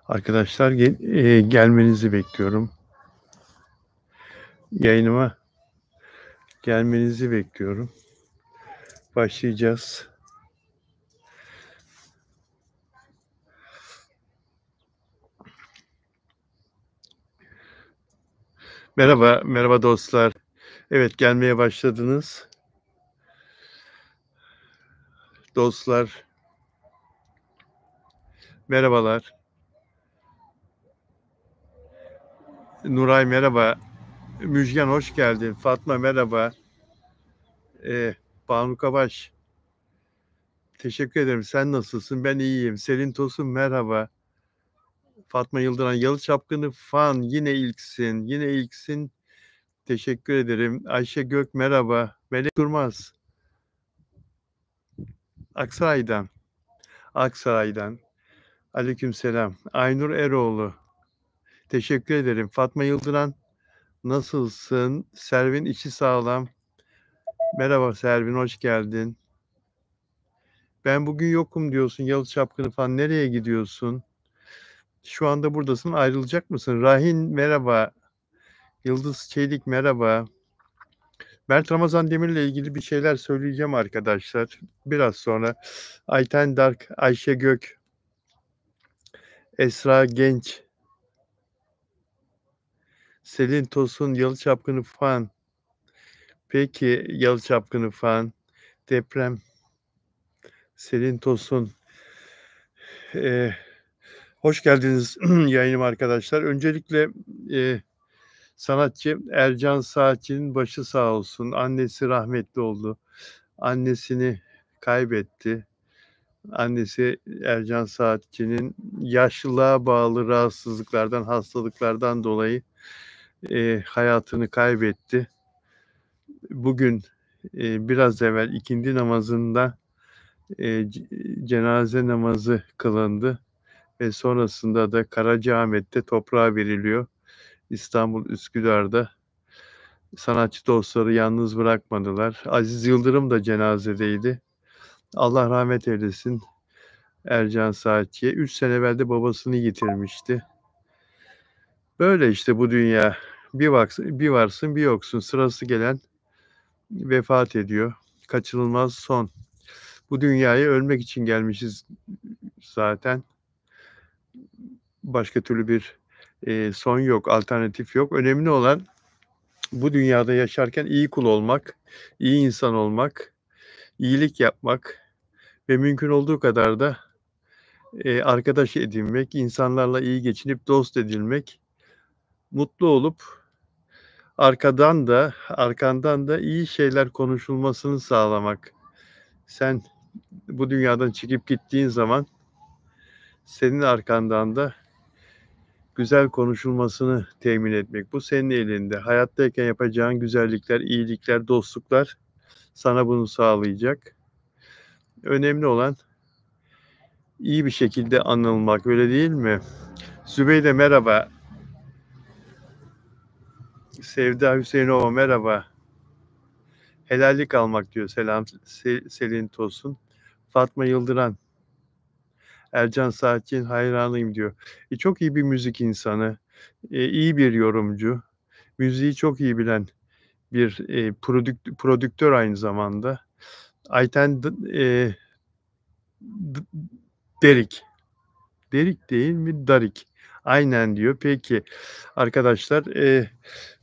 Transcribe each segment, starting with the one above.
Arkadaşlar gelmenizi bekliyorum. Yayınıma gelmenizi bekliyorum. Başlayacağız. Merhaba, merhaba dostlar. Evet, gelmeye başladınız. Dostlar, merhabalar. Nuray merhaba. Müjgan hoş geldin. Fatma merhaba. Banu Kabaş, teşekkür ederim. Sen nasılsın? Ben iyiyim. Selin Tosun merhaba. Fatma Yıldıran, Yalı Çapkını fan yine ilksin. Yine ilksin. Teşekkür ederim. Ayşe Gök merhaba. Melek Durmaz, Aksaray'dan. Aksaray'dan. Aleykümselam. Aynur Eroğlu. Teşekkür ederim. Fatma Yıldıran nasılsın? Servin içi sağlam. Merhaba Servin, hoş geldin. Ben bugün yokum diyorsun. Yalı Çapkını falan nereye gidiyorsun? Şu anda buradasın. Ayrılacak mısın? Rahin merhaba. Yıldız Çelik merhaba. Mert Ramazan Demir'le ilgili bir şeyler söyleyeceğim arkadaşlar. Biraz sonra. Ayten Dark, Ayşe Gök, Esra Genç, Selin Tosun, Yalı Çapkını fan. Peki Yalı Çapkını fan. Deprem, Selin Tosun. Hoş geldiniz yayınıma arkadaşlar. Öncelikle sanatçı Ercan Saatçı'nın başı sağ olsun. Annesi rahmetli oldu. Annesini kaybetti. Annesi Ercan Saatçı'nın yaşlılığa bağlı rahatsızlıklardan, hastalıklardan dolayı hayatını kaybetti. Bugün biraz evvel ikindi namazında cenaze namazı kılındı ve sonrasında da Karacaahmet'te toprağa veriliyor. İstanbul Üsküdar'da sanatçı dostları yalnız bırakmadılar. Aziz Yıldırım da cenazedeydi. Allah rahmet eylesin Ercan Saatçı'ya. 3 sene evvel de babasını yitirmişti. Böyle işte bu dünya. Bir varsın bir yoksun. Sırası gelen vefat ediyor. Kaçınılmaz son. Bu dünyaya ölmek için gelmişiz zaten. Başka türlü bir son yok, alternatif yok. Önemli olan bu dünyada yaşarken iyi kul olmak, iyi insan olmak, iyilik yapmak ve mümkün olduğu kadar da arkadaş edinmek, insanlarla iyi geçinip dost edilmek, mutlu olup arkandan da iyi şeyler konuşulmasını sağlamak. Sen bu dünyadan çıkıp gittiğin zaman senin arkandan da güzel konuşulmasını temin etmek. Bu senin elinde. Hayattayken yapacağın güzellikler, iyilikler, dostluklar sana bunu sağlayacak. Önemli olan iyi bir şekilde anılmak, öyle değil mi? Zübeyde merhaba. Sevda Hüseyinova merhaba. Helallik almak diyor selam Selin Tosun. Fatma Yıldıran. Ercan Saatçı'nın hayranıyım diyor. Çok iyi bir müzik insanı. İyi bir yorumcu. Müziği çok iyi bilen bir prodüktör aynı zamanda. Ayten Derik. Derik değil mi? Darik. Aynen diyor. Peki arkadaşlar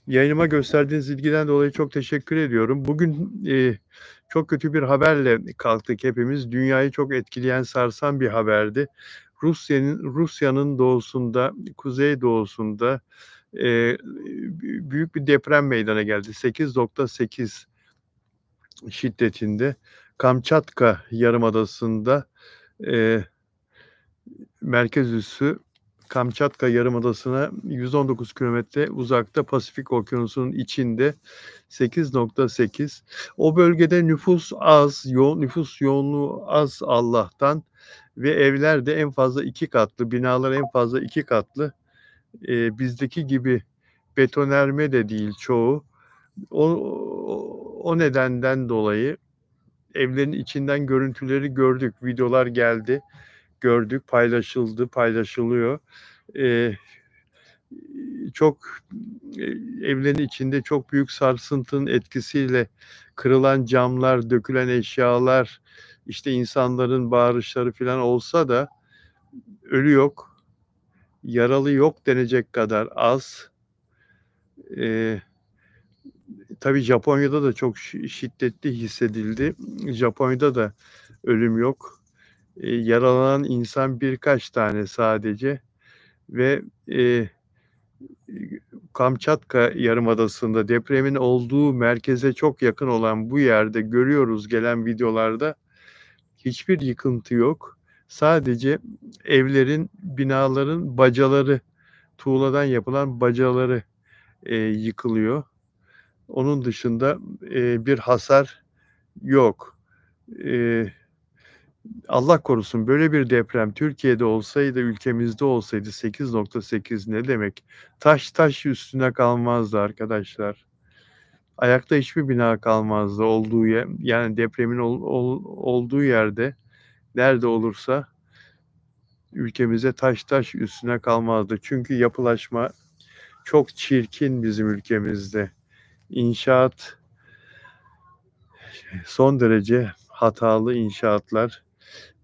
yayınıma gösterdiğiniz ilgiden dolayı çok teşekkür ediyorum. Bugün çok kötü bir haberle kalktık hepimiz. Dünyayı çok etkileyen, sarsan bir haberdi. Rusya'nın doğusunda, kuzey doğusunda büyük bir deprem meydana geldi. 8.8 şiddetinde Kamçatka Yarımadası'nda merkez üssü Kamçatka Yarımadası'na 119 kilometre uzakta Pasifik Okyanusu'nun içinde 8.8. O bölgede nüfus az, nüfus yoğunluğu az Allah'tan ve evler de en fazla 2 katlı, binalar en fazla 2 katlı. Bizdeki gibi betonerme de değil çoğu. O nedenden dolayı evlerin içinden görüntüleri gördük, videolar geldi. gördük, paylaşıldı, paylaşılıyor. Eee, çok, evlerin içinde çok büyük sarsıntının etkisiyle kırılan camlar, dökülen eşyalar, işte, insanların bağırışları filan olsa da ölü yok, yaralı yok denecek kadar az. Eee, tabii Japonya'da da çok şiddetli hissedildi. Japonya'da da ölüm yok. Yaralanan insan birkaç tane sadece ve, Kamçatka Yarımadası'nda depremin olduğu merkeze çok yakın olan bu yerde görüyoruz gelen videolarda hiçbir yıkıntı yok. Sadece evlerin, binaların bacaları, tuğladan yapılan bacaları, yıkılıyor. Onun dışında, bir hasar yok. Eee, Allah korusun böyle bir deprem Türkiye'de olsaydı, ülkemizde olsaydı 8.8 ne demek? Taş taş üstüne kalmazdı arkadaşlar. Ayakta hiçbir bina kalmazdı olduğu yani depremin olduğu yerde, nerede olursa ülkemize taş taş üstüne kalmazdı. Çünkü yapılaşma çok çirkin bizim ülkemizde. İnşaat son derece hatalı inşaatlar,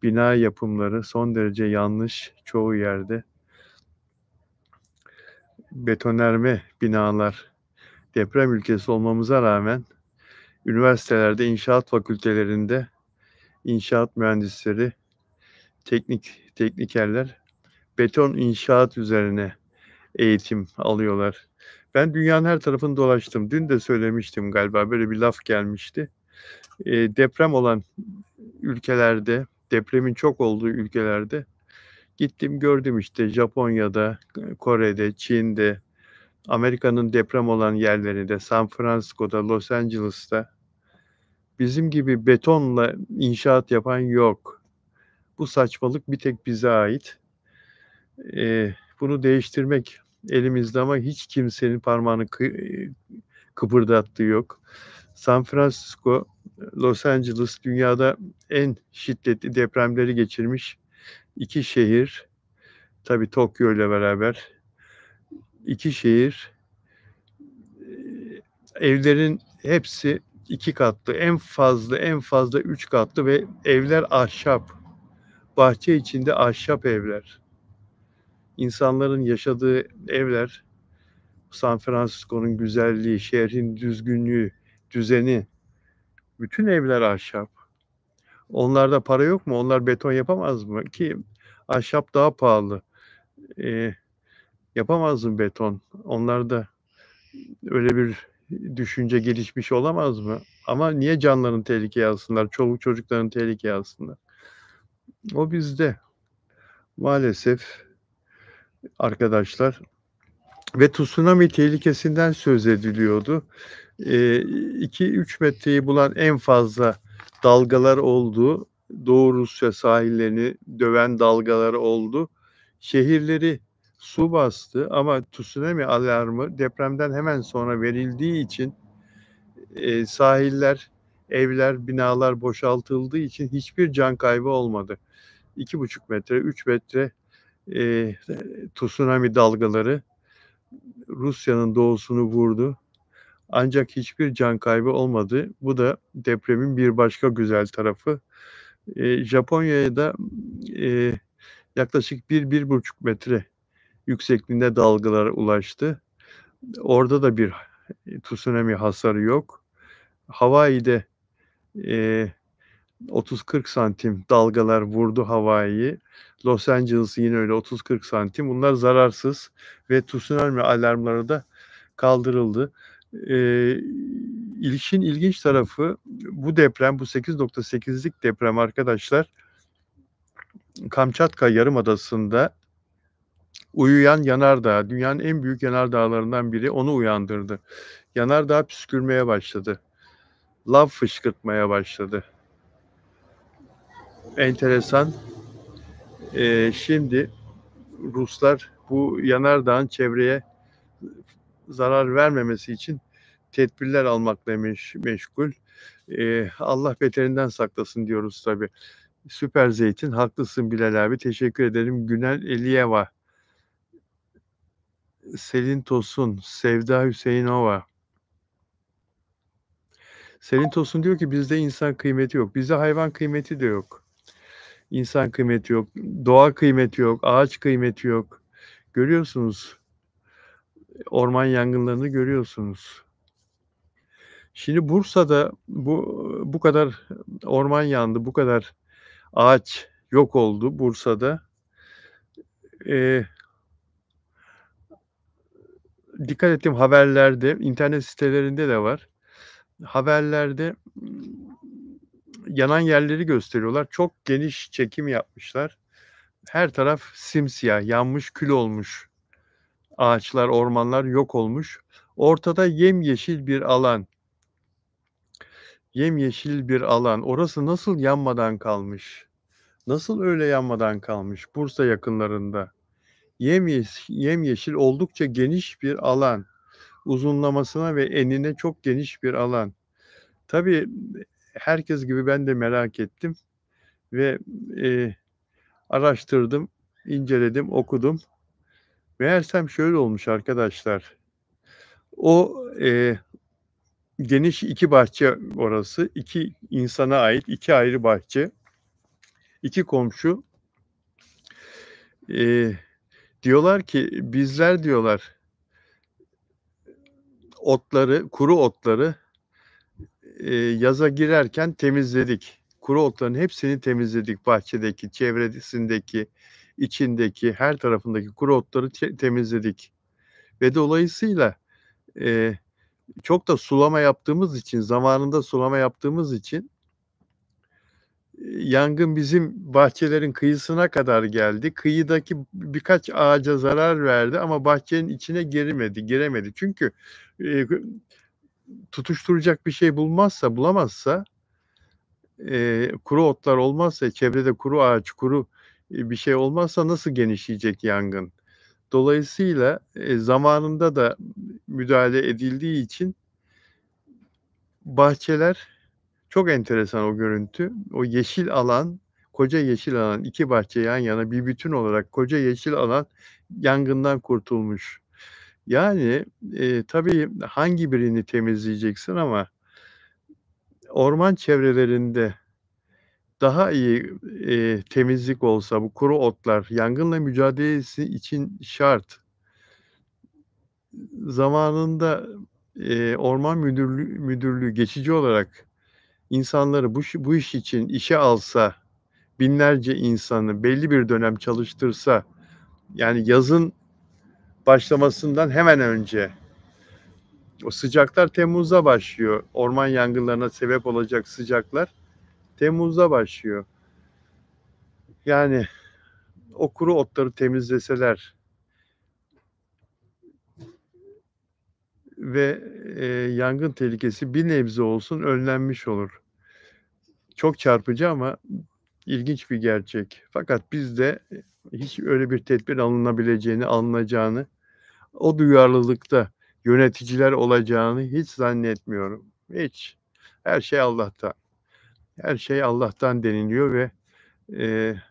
bina yapımları son derece yanlış çoğu yerde. Betonarme binalar. Deprem ülkesi olmamıza rağmen üniversitelerde, inşaat fakültelerinde inşaat mühendisleri, teknikerler beton inşaat üzerine eğitim alıyorlar. Ben dünyanın her tarafını dolaştım. Dün de söylemiştim galiba, böyle bir laf gelmişti. Deprem olan ülkelerde, depremin çok olduğu ülkelerde gittim gördüm işte Japonya'da, Kore'de, Çin'de, Amerika'nın deprem olan yerlerinde, San Francisco'da, Los Angeles'ta bizim gibi betonla inşaat yapan yok. Bu saçmalık bir tek bize ait. Bunu değiştirmek elimizde ama hiç kimsenin parmağını kıpırdattığı yok. San Francisco, Los Angeles dünyada en şiddetli depremleri geçirmiş 2 şehir. Tabii Tokyo ile beraber 2 şehir. Evlerin hepsi 2 katlı, en fazla 3 katlı ve evler ahşap. Bahçe içinde ahşap evler. İnsanların yaşadığı evler, San Francisco'nun güzelliği, şehrin düzgünlüğü, düzeni, bütün evler ahşap. Onlarda para yok mu? Onlar beton yapamaz mı? Ki ahşap daha pahalı. Eee, yapamaz mı beton? Onlarda öyle bir düşünce gelişmiş olamaz mı? Ama niye canlarını tehlikeye alsınlar? Çoluk çocuklarını tehlikeye alsınlar? O bizde. Maalesef arkadaşlar ve tsunami tehlikesinden söz ediliyordu. 2-3 metreyi bulan en fazla dalgalar oldu. Doğu Rusya sahillerini döven dalgalar oldu. Şehirleri su bastı ama tsunami alarmı depremden hemen sonra verildiği için, sahiller, evler, binalar boşaltıldığı için hiçbir can kaybı olmadı. 2,5 metre, 3 metre, tsunami dalgaları Rusya'nın doğusunu vurdu. Ancak hiçbir can kaybı olmadı. Bu da depremin bir başka güzel tarafı. Japonya'ya da, yaklaşık 1-1,5 metre yüksekliğinde dalgalar ulaştı. Orada da bir tsunami hasarı yok. Hawaii'de, eee, 30-40 santim dalgalar vurdu Hawaii'yi. Los Angeles yine öyle 30-40 santim. Bunlar zararsız ve tsunami alarmları da kaldırıldı. Eee, işin ilginç tarafı bu deprem, bu 8.8'lik deprem arkadaşlar, Kamçatka Yarımadası'nda uyuyan yanardağ, dünyanın en büyük yanardağlarından biri, onu uyandırdı. Yanardağ püskürmeye başladı. Lav fışkırtmaya başladı. Enteresan. Şimdi Ruslar bu yanardağın çevreye zarar vermemesi için tedbirler almakla meşgul. Allah beterinden saklasın diyoruz tabii. Süper zeytin. Haklısın Bilal abi. Teşekkür ederim. Günel Eliyeva, Selin Tosun, Sevda Hüseyinova. Selin Tosun diyor ki bizde insan kıymeti yok. Bizde hayvan kıymeti de yok. İnsan kıymeti yok. Doğa kıymeti yok. Ağaç kıymeti yok. Görüyorsunuz. Orman yangınlarını görüyorsunuz. Şimdi Bursa'da bu kadar orman yandı, bu kadar ağaç yok oldu Bursa'da. Eee Dikkat ettim haberlerde, internet sitelerinde de var. Haberlerde, yanan yerleri gösteriyorlar. Çok geniş çekim yapmışlar. Her taraf simsiyah, yanmış, kül olmuş. Ağaçlar, ormanlar yok olmuş. Ortada yemyeşil bir alan. Yemyeşil bir alan. Orası nasıl yanmadan kalmış? Nasıl öyle yanmadan kalmış Bursa yakınlarında? Yemyeşil oldukça geniş bir alan. Uzunlamasına ve enine çok geniş bir alan. Tabii, herkes gibi ben de merak ettim ve, araştırdım, inceledim, okudum. Meğersem şöyle olmuş arkadaşlar. O, geniş 2 bahçe orası. 2 insana ait 2 ayrı bahçe. 2 komşu. Eee, Diyorlar ki bizler diyorlar otları, kuru otları, yaza girerken temizledik. Kuru otların hepsini temizledik. Bahçedeki, çevresindeki, içindeki, her tarafındaki kuru otları temizledik ve dolayısıyla, eee, çok da sulama yaptığımız için, zamanında sulama yaptığımız için, yangın bizim bahçelerin kıyısına kadar geldi. Kıyıdaki birkaç ağaca zarar verdi ama bahçenin içine giremedi. Çünkü, eee, tutuşturacak bir şey bulamazsa, kuru otlar olmazsa, çevrede kuru ağaç, kuru, bir şey olmazsa nasıl genişleyecek yangın? Dolayısıyla, zamanında da müdahale edildiği için bahçeler çok enteresan o görüntü. O yeşil alan, koca yeşil alan, 2 bahçe yan yana bir bütün olarak koca yeşil alan yangından kurtulmuş. Yani, tabii hangi birini temizleyeceksin ama orman çevrelerinde daha iyi, temizlik olsa, bu kuru otlar yangınla mücadelesi için şart. Zamanında, Orman Müdürlüğü geçici olarak insanları bu iş için işe alsa, binlerce insanı belli bir dönem çalıştırsa, yani yazın başlamasından hemen önce, o sıcaklar temmuzda başlıyor. Orman yangınlarına sebep olacak sıcaklar temmuzda başlıyor. Yani o kuru otları temizleseler ve, yangın tehlikesi bir nebze olsun önlenmiş olur. Çok çarpıcı ama ilginç bir gerçek. Fakat bizde, hiç öyle bir tedbir alınacağını, o duyarlılıkta yöneticiler olacağını hiç zannetmiyorum. Hiç. Her şey Allah'tan. Her şey Allah'tan deniliyor ve, eee,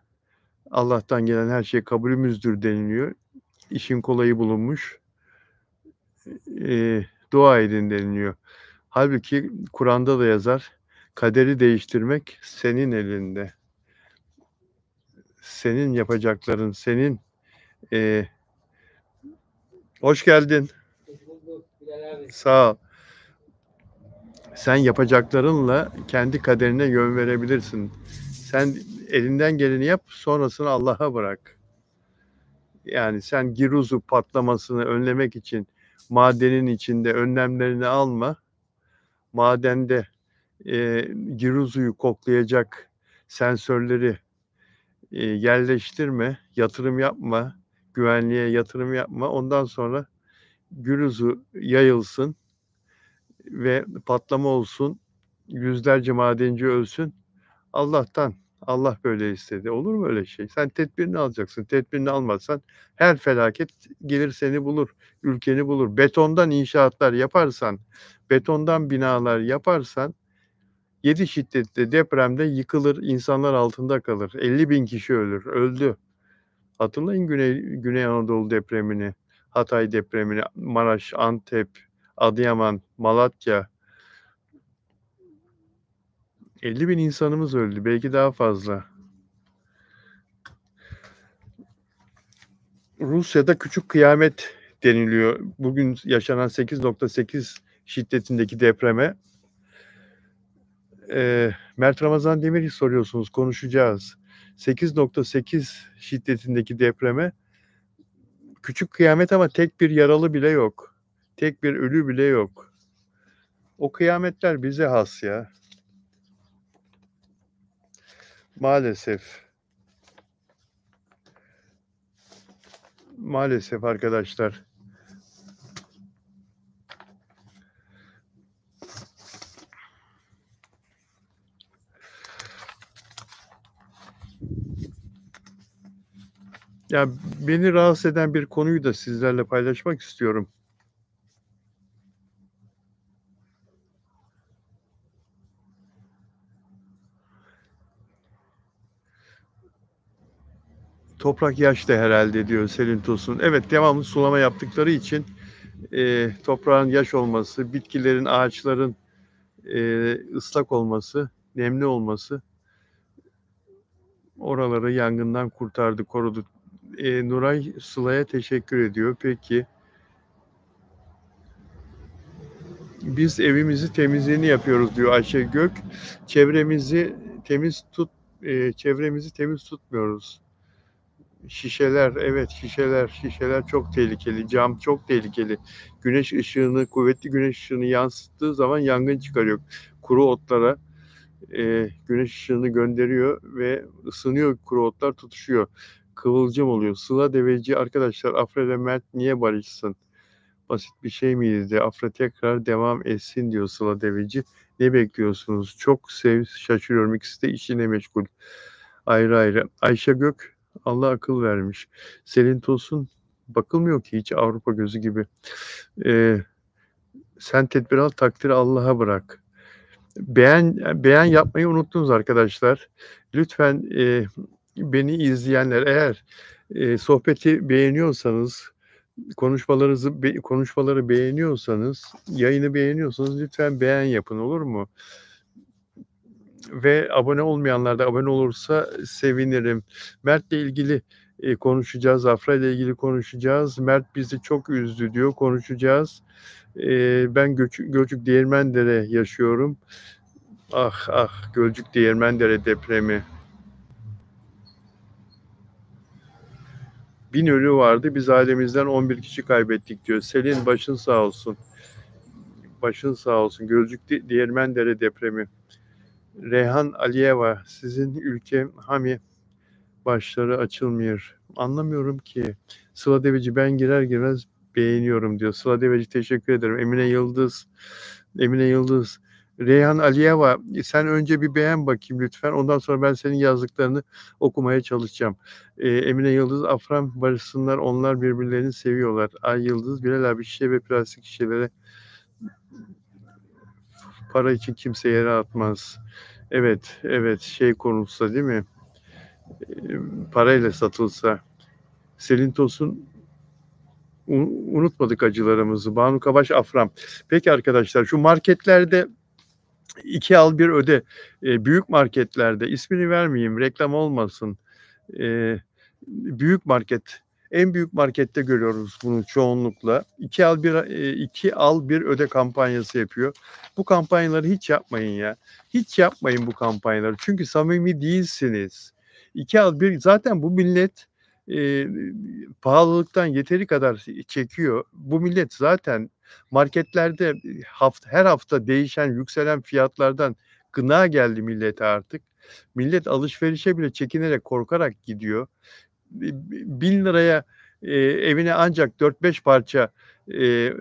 Allah'tan gelen her şey kabulümüzdür deniliyor. İşin kolayı bulunmuş. Dua edin deniliyor. Hâlbuki Kur'an'da da yazar, kaderi değiştirmek senin elinde. Senin yapacakların, senin, eee Hoş geldin. Hoş bulduk Bilal abi. Sağ ol. Sen yapacaklarınla kendi kaderine yön verebilirsin. Sen elinden geleni yap, sonrasını Allah'a bırak. Yani sen Giruzu patlamasını önlemek için madenin içinde önlemlerini alma. Madende, Giruzu'yu koklayacak sensörleri, yerleştirme, yatırım yapma, güvenliğe yatırım yapma. Ondan sonra Giruzu yayılsın ve patlama olsun, yüzlerce madenci ölsün. Allah'tan. Allah böyle istedi. Olur mu öyle şey? Sen tedbirini alacaksın. Tedbirini almazsan her felaket gelir seni bulur, ülkeni bulur. Betondan inşaatlar yaparsan, betondan binalar yaparsan 7 şiddetli depremde yıkılır, insanlar altında kalır. 50.000 kişi ölür, öldü. Hatırlayın Güney Anadolu depremini, Hatay depremini, Maraş, Antep, Adıyaman, Malatya. 50.000 insanımız öldü, belki daha fazla. Rusya'da küçük kıyamet deniliyor. Bugün yaşanan 8.8 şiddetindeki depreme. Mert Ramazan Demir'i soruyorsunuz, konuşacağız. 8.8 şiddetindeki depreme küçük kıyamet ama tek bir yaralı bile yok. Tek bir ölü bile yok. O kıyametler bize has ya. Maalesef. Maalesef arkadaşlar. Ya beni rahatsız eden bir konuyu da sizlerle paylaşmak istiyorum. Toprak yaşlı herhalde diyor Selin Tosun. Evet, devamlı sulama yaptıkları için toprağın yaş olması, bitkilerin, ağaçların ıslak olması, nemli olması oraları yangından kurtardı, korudu. Nuray Sıla'ya teşekkür ediyor. Peki. Biz evimizi temizliğini yapıyoruz diyor Ayşe Gök. Çevremizi temiz tutmuyoruz. Şişeler, evet şişeler çok tehlikeli. Cam çok tehlikeli. Kuvvetli güneş ışığını yansıttığı zaman yangın çıkarıyor. Kuru otlara güneş ışığını gönderiyor ve ısınıyor, kuru otlar tutuşuyor. Kıvılcım oluyor. Sıla Deveci arkadaşlar, Afra ile Mert niye barışsın? Basit bir şey miydi? Afra tekrar devam etsin diyor Sıla Deveci. Ne bekliyorsunuz? Çok şaşırıyorum. İkisi de işine meşgul. Ayrı ayrı. Ayşe Gök, Allah akıl vermiş. Selin Tosun, bakılmıyor ki hiç Avrupa gözü gibi. Sen tedbir al, takdiri Allah'a bırak. Beğen yapmayı unuttunuz arkadaşlar. Lütfen beni izleyenler, eğer sohbeti beğeniyorsanız, konuşmaları beğeniyorsanız, yayını beğeniyorsanız lütfen beğen yapın, olur mu? Ve abone olmayanlar da abone olursa sevinirim. Mert'le ilgili konuşacağız. Afra ile ilgili konuşacağız. Mert bizi çok üzdü diyor. Konuşacağız. Ben Gölcük Değirmendere yaşıyorum. Ah, Gölcük Değirmendere depremi. 1000 ölü vardı. Biz ailemizden 11 kişi kaybettik diyor. Selin, başın sağ olsun. Başın sağ olsun. Gölcük Değirmendere depremi. Reyhan Aliyeva, sizin ülke Hami başları açılmıyor. Anlamıyorum ki. Sıla Deveci, ben girer girmez beğeniyorum diyor. Sıla Deveci, teşekkür ederim. Emine Yıldız. Reyhan Aliyeva, sen önce bir beğen bakayım lütfen. Ondan sonra ben senin yazdıklarını okumaya çalışacağım. Emine Yıldız, Afram barışsınlar. Onlar birbirlerini seviyorlar. Ay Yıldız, Bilal abi, şişe ve plastik şişelere para için kimse yere atmaz. Evet, şey konulsa değil mi? Parayla satılsa. Selin Tosun, unutmadık acılarımızı. Banu Kabaş, Afram. Peki arkadaşlar, şu marketlerde 2 al 1 öde. Büyük marketlerde, ismini vermeyeyim, reklam olmasın. En büyük markette görüyoruz bunu çoğunlukla. 2 al 1 öde kampanyası yapıyor. Bu kampanyaları hiç yapmayın ya. Hiç yapmayın bu kampanyaları. Çünkü samimi değilsiniz. 2 al 1, zaten bu millet pahalılıktan yeteri kadar çekiyor. Bu millet zaten marketlerde her hafta değişen, yükselen fiyatlardan gına geldi millete artık. Millet alışverişe bile çekinerek, korkarak gidiyor. 1.000 liraya evine ancak 4-5 parça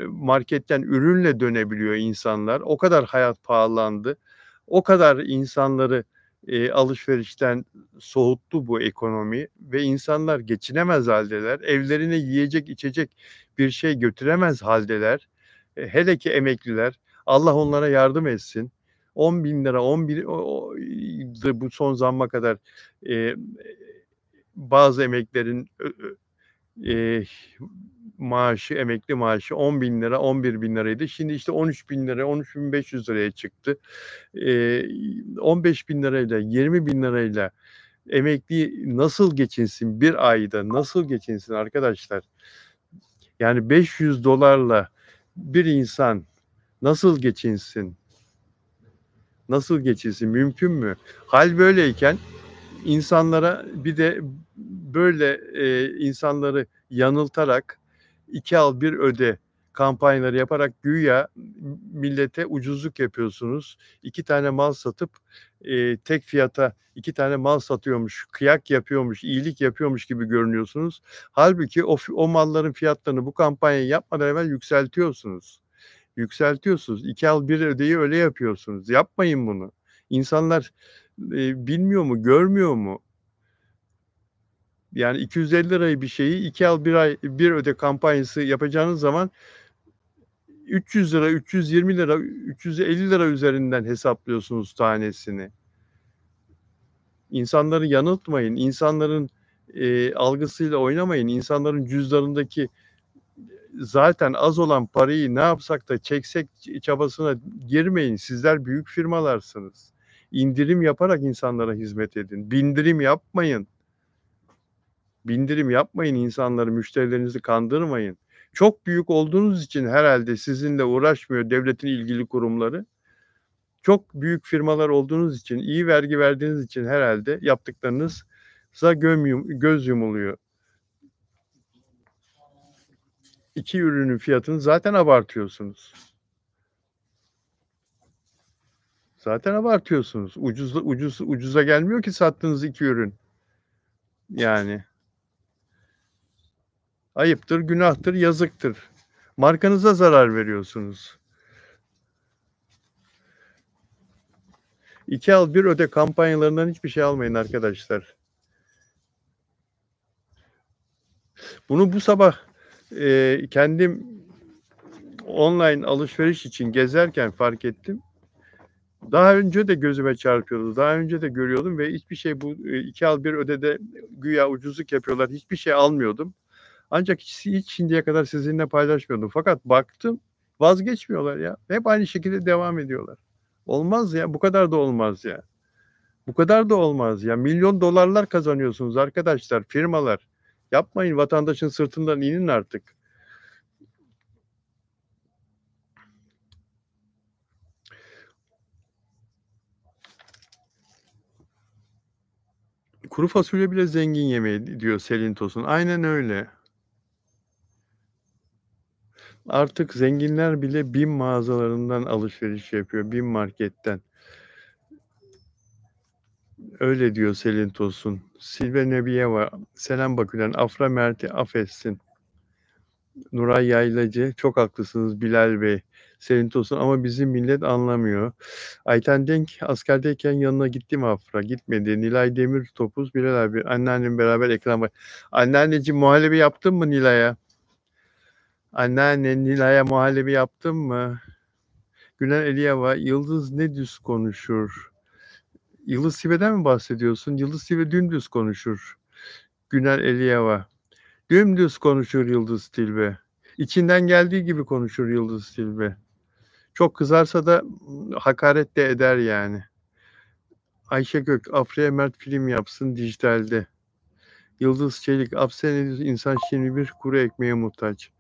marketten ürünle dönebiliyor insanlar. O kadar hayat pahalandı. O kadar insanları alışverişten soğuttu bu ekonomi ve insanlar geçinemez haldeler. Evlerine yiyecek, içecek bir şey götüremez haldeler. Hele ki emekliler. Allah onlara yardım etsin. 10.000 lira, 11 bu son zamma kadar bazı emeklilerin maaşı, emekli maaşı 10.000 lira, 11.000 liraydı. Şimdi işte 13.000 lira, 13.500 liraya çıktı. 15.000 lirayla, 20.000 lirayla emekli nasıl geçinsin? Bir ayda nasıl geçinsin arkadaşlar? Yani 500 dolarla bir insan nasıl geçinsin? Nasıl geçinsin? Mümkün mü? Hal böyleyken insanlara bir de böyle insanları yanıltarak 2 al 1 öde kampanyaları yaparak güya millete ucuzluk yapıyorsunuz. 2 tane mal satıp tek fiyata 2 tane mal satıyormuş, kıyak yapıyormuş, iyilik yapıyormuş gibi görünüyorsunuz. Halbuki o malların fiyatlarını bu kampanyayı yapmadan evvel yükseltiyorsunuz. Yükseltiyorsunuz. 2 al 1 ödeyi öyle yapıyorsunuz. Yapmayın bunu. İnsanlar bilmiyor mu, görmüyor mu? Yani 250 liraya bir şeyi 2 al 1 öde kampanyası yapacağınız zaman 300 lira, 320 lira, 350 lira üzerinden hesaplıyorsunuz tanesini. İnsanları yanıltmayın. İnsanların algısıyla oynamayın. İnsanların cüzdanındaki zaten az olan parayı ne yapsak da çeksek çabasına girmeyin. Sizler büyük firmalarsınız. İndirim yaparak insanlara hizmet edin. Bindirim yapmayın. Bindirim yapmayın, insanları, müşterilerinizi kandırmayın. Çok büyük olduğunuz için herhalde sizinle uğraşmıyor devletin ilgili kurumları. Çok büyük firmalar olduğunuz için, iyi vergi verdiğiniz için herhalde yaptıklarınıza göz yumuluyor. 2 ürünün fiyatını zaten abartıyorsunuz. Zaten abartıyorsunuz. Ucuza gelmiyor ki sattığınız 2 ürün. Yani ayıptır, günahtır, yazıktır. Markanıza zarar veriyorsunuz. 2 al 1 öde kampanyalarından hiçbir şey almayın arkadaşlar. Bunu bu sabah kendim online alışveriş için gezerken fark ettim. Daha önce de gözüme çarpıyordu. Daha önce de görüyordum ve hiçbir şey bu 2 al 1 ödede güya ucuzluk yapıyorlar. Hiçbir şey almıyordum. Ancak hiç şimdiye kadar sizinle paylaşmıyordum. Fakat baktım vazgeçmiyorlar ya. Hep aynı şekilde devam ediyorlar. Olmaz ya. Bu kadar da olmaz ya. Bu kadar da olmaz ya. Milyon dolarlar kazanıyorsunuz arkadaşlar, firmalar. Yapmayın, vatandaşın sırtından inin artık. Kuru fasulye bile zengin yemeği diyor Selin Tosun. Aynen öyle. Artık zenginler bile BİM mağazalarından alışveriş yapıyor, BİM marketten. Öyle diyor Selin Tosun. Silve Nebiyeva, selam Bakü'den. Afra Mert'i affetsin. Nuray Yaylacı, çok haklısınız Bilal Bey. Selin Tosun ama bizim millet anlamıyor. Ayten Denk, askerdeyken yanına gittim Afra. Gitmedi. Nilay Demir Topuz, Bilal abi. Anneannem beraber ekran var. Anneanneciğim muhallebi yaptın mı Nilay'a? Anneanne Nilay'a muhallebi yaptın mı? Gülen Eliyava, Yıldız ne düz konuşur? Yıldız Tilbe'den mi bahsediyorsun? Yıldız Tilbe dümdüz konuşur. Günel Eliyava. Dümdüz konuşur Yıldız Tilbe. İçinden geldiği gibi konuşur Yıldız Tilbe. Çok kızarsa da hakaret de eder yani. Ayşe Gök, Afra'ya Mert film yapsın dijitalde. Yıldız Çelik, Apsen insan şimdi bir kuru ekmeğe muhtaç.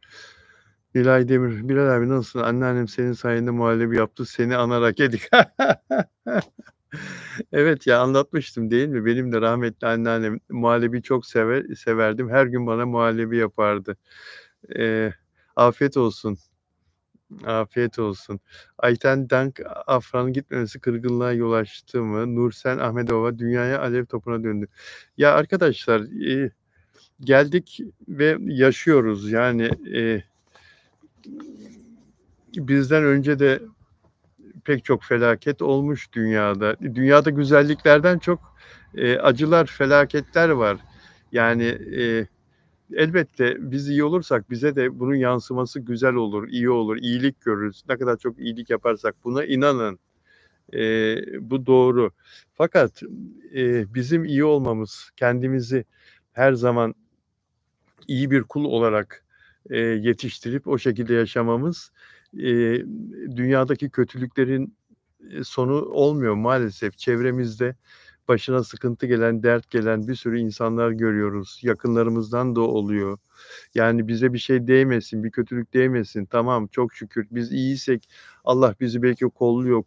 Nilay Demir, Bilal abi nasılsın? Anneannem senin sayende muhallebi yaptı, seni anarak yedik. Evet ya, anlatmıştım değil mi? Benim de rahmetli anneannem muhallebi çok severdim. Her gün bana muhallebi yapardı. Afiyet olsun. Afiyet olsun. Ayten Dank, Afra'nın gitmemesi kırgınlığa yol açtı mı? Nursen Ahmedova dünyaya alev topuna döndü. Ya arkadaşlar geldik ve yaşıyoruz. Yani bizden önce de pek çok felaket olmuş dünyada. Dünyada güzelliklerden çok acılar, felaketler var. Yani elbette biz iyi olursak bize de bunun yansıması güzel olur, iyi olur, iyilik görürüz. Ne kadar çok iyilik yaparsak buna inanın. Bu doğru. Fakat, bizim iyi olmamız, kendimizi her zaman iyi bir kul olarak, yetiştirip o şekilde yaşamamız, eee, dünyadaki kötülüklerin, sonu olmuyor maalesef. Çevremizde başına sıkıntı gelen, dert gelen bir sürü insanlar görüyoruz. Yakınlarımızdan da oluyor. Yani bize bir şey değmesin, bir kötülük değmesin. Tamam, çok şükür biz iyiysek Allah bizi belki kolluyor,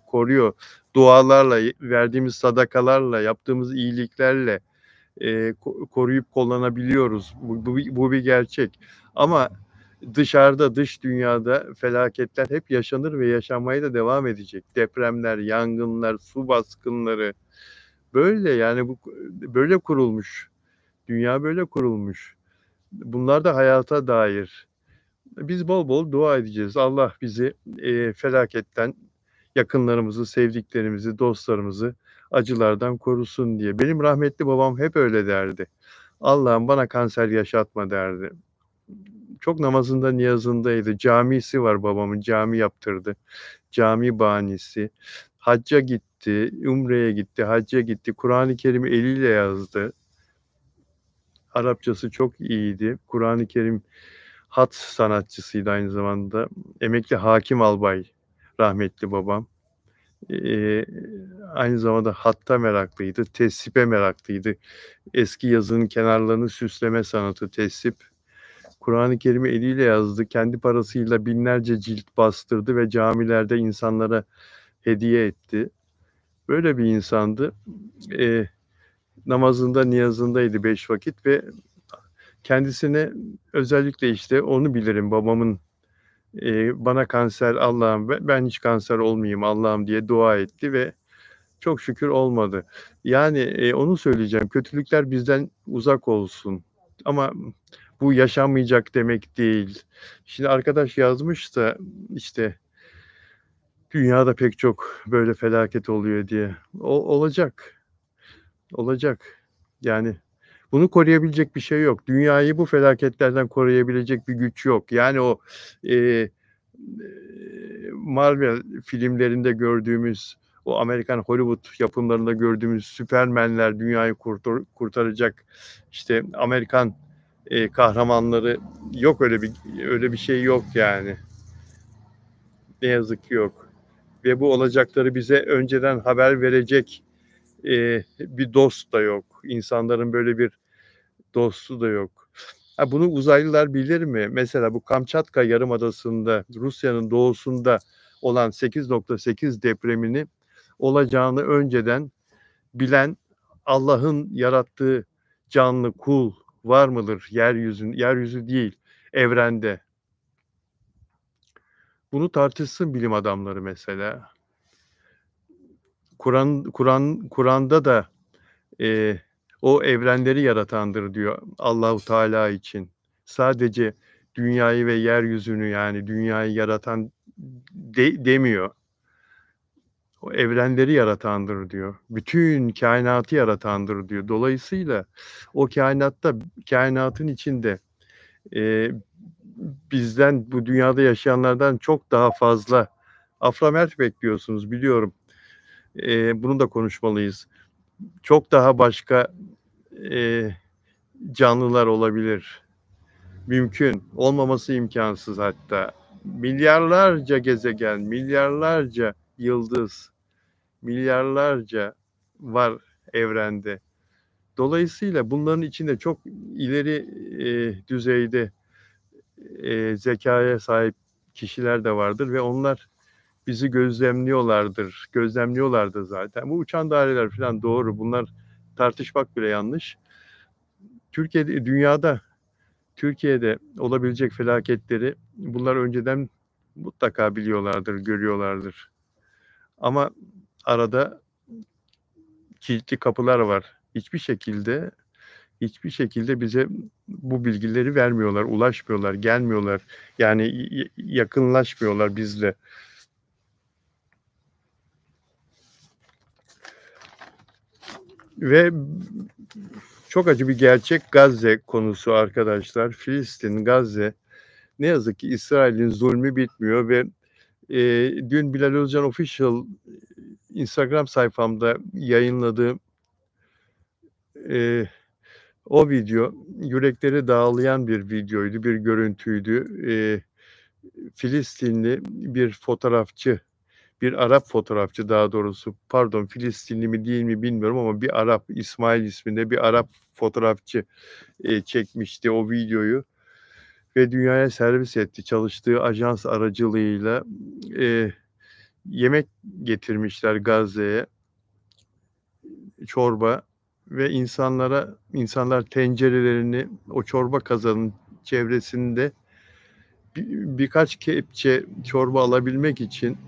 koruyor. Dualarla, verdiğimiz sadakalarla, yaptığımız iyiliklerle, koruyup kullanabiliyoruz. Bu bir gerçek. Ama dışarıda, dış dünyada felaketler hep yaşanır ve yaşanmaya da devam edecek. Depremler, yangınlar, su baskınları, böyle yani böyle kurulmuş. Dünya böyle kurulmuş. Bunlar da hayata dair. Biz bol bol dua edeceğiz. Allah bizi, felaketten, yakınlarımızı, sevdiklerimizi, dostlarımızı acılardan korusun diye. Benim rahmetli babam hep öyle derdi. "Allah'ım bana kanser yaşatma." derdi. Çok namazında, niyazındaydı. Camisi var babamın, cami yaptırdı. Cami banisi. Hacca gitti, umreye gitti, hacca gitti. Kur'an-ı Kerim'i eliyle yazdı. Arapçası çok iyiydi. Kur'an-ı Kerim hat sanatçısıydı aynı zamanda. Emekli hakim albay rahmetli babam. Eee, Aynı zamanda hatta meraklıydı, tesripe meraklıydı. Eski yazının kenarlarını süsleme sanatı, tesrip. Kur'an-ı Kerim'i eliyle yazdı. Kendi parasıyla binlerce cilt bastırdı ve camilerde insanlara hediye etti. Böyle bir insandı. Eee, Namazında, niyazındaydı 5 vakit ve kendisine özellikle, işte, onu bilirim babamın, bana kanser Allah'ım ben hiç kanser olmayayım Allah'ım diye dua etti ve çok şükür olmadı. Yani, onu söyleyeceğim, kötülükler bizden uzak olsun ama bu yaşanmayacak demek değil. Şimdi arkadaş yazmış da, işte, dünyada pek çok böyle felaket oluyor diye. Olacak, olacak. Yani bunu koruyabilecek bir şey yok. Dünyayı bu felaketlerden koruyabilecek bir güç yok. Yani o, eee, Marvel filmlerinde gördüğümüz, o Amerikan Hollywood yapımlarında gördüğümüz süpermenler, dünyayı kurtaracak, işte, Amerikan, kahramanları yok öyle bir şey yok yani. Ne yazık ki yok ve bu olacakları bize önceden haber verecek, bir dost da yok. İnsanların böyle bir dostu da yok. Ha, bunu uzaylılar bilir mi? Mesela bu Kamçatka Yarımadası'nda, Rusya'nın doğusunda olan 8.8 depremini olacağını önceden bilen Allah'ın yarattığı canlı, kul var mıdır yeryüzü değil, evrende? Bunu tartışsın bilim adamları mesela. Kur'an'da da, eee, o evrenleri yaratandır diyor Allahu Teala için. Sadece dünyayı ve yeryüzünü, yani dünyayı yaratan demiyor. O evrenleri yaratandır diyor. Bütün kainatı yaratandır diyor. Dolayısıyla o kainatın içinde, eee, bizden, bu dünyada yaşayanlardan çok daha fazla Aframerk bekliyorsunuz biliyorum. Bunu da konuşmalıyız. Çok daha başka, eee, canlılar olabilir. Mümkün. Olmaması imkânsız hatta. Milyarlarca gezegen, milyarlarca yıldız, milyarlarca var evrende. Dolayısıyla bunların içinde çok ileri, düzeyde, zekâya sahip kişiler de vardır ve onlar bizi gözlemliyorlardı zaten. Bu uçan daireler filan doğru. Bunlar tartışmak bile yanlış. Dünyada, Türkiye'de olabilecek felaketleri bunlar önceden mutlaka biliyorlardır, görüyorlardır. Ama arada kilitli kapılar var. Hiçbir şekilde bize bu bilgileri vermiyorlar, ulaşmıyorlar, gelmiyorlar. Yani yakınlaşmıyorlar bizle. Ve çok acı bir gerçek Gazze konusu arkadaşlar. Filistin, Gazze. Ne yazık ki İsrail'in zulmü bitmiyor ve dün Bilal Özcan Official Instagram sayfamda yayınladığım, o video yürekleri dağlayan bir videoydu, bir görüntüydü. Filistinli bir fotoğrafçı, bir Arap fotoğrafçı daha doğrusu, pardon Filistinli mi değil mi bilmiyorum ama bir Arap, İsmail isminde bir Arap fotoğrafçı, çekmişti o videoyu ve dünyaya servis etti. Çalıştığı ajans aracılığıyla, yemek getirmişler Gazze'ye, çorba ve insanlar tencerelerini o çorba kazanının çevresinde birkaç kepçe çorba alabilmek için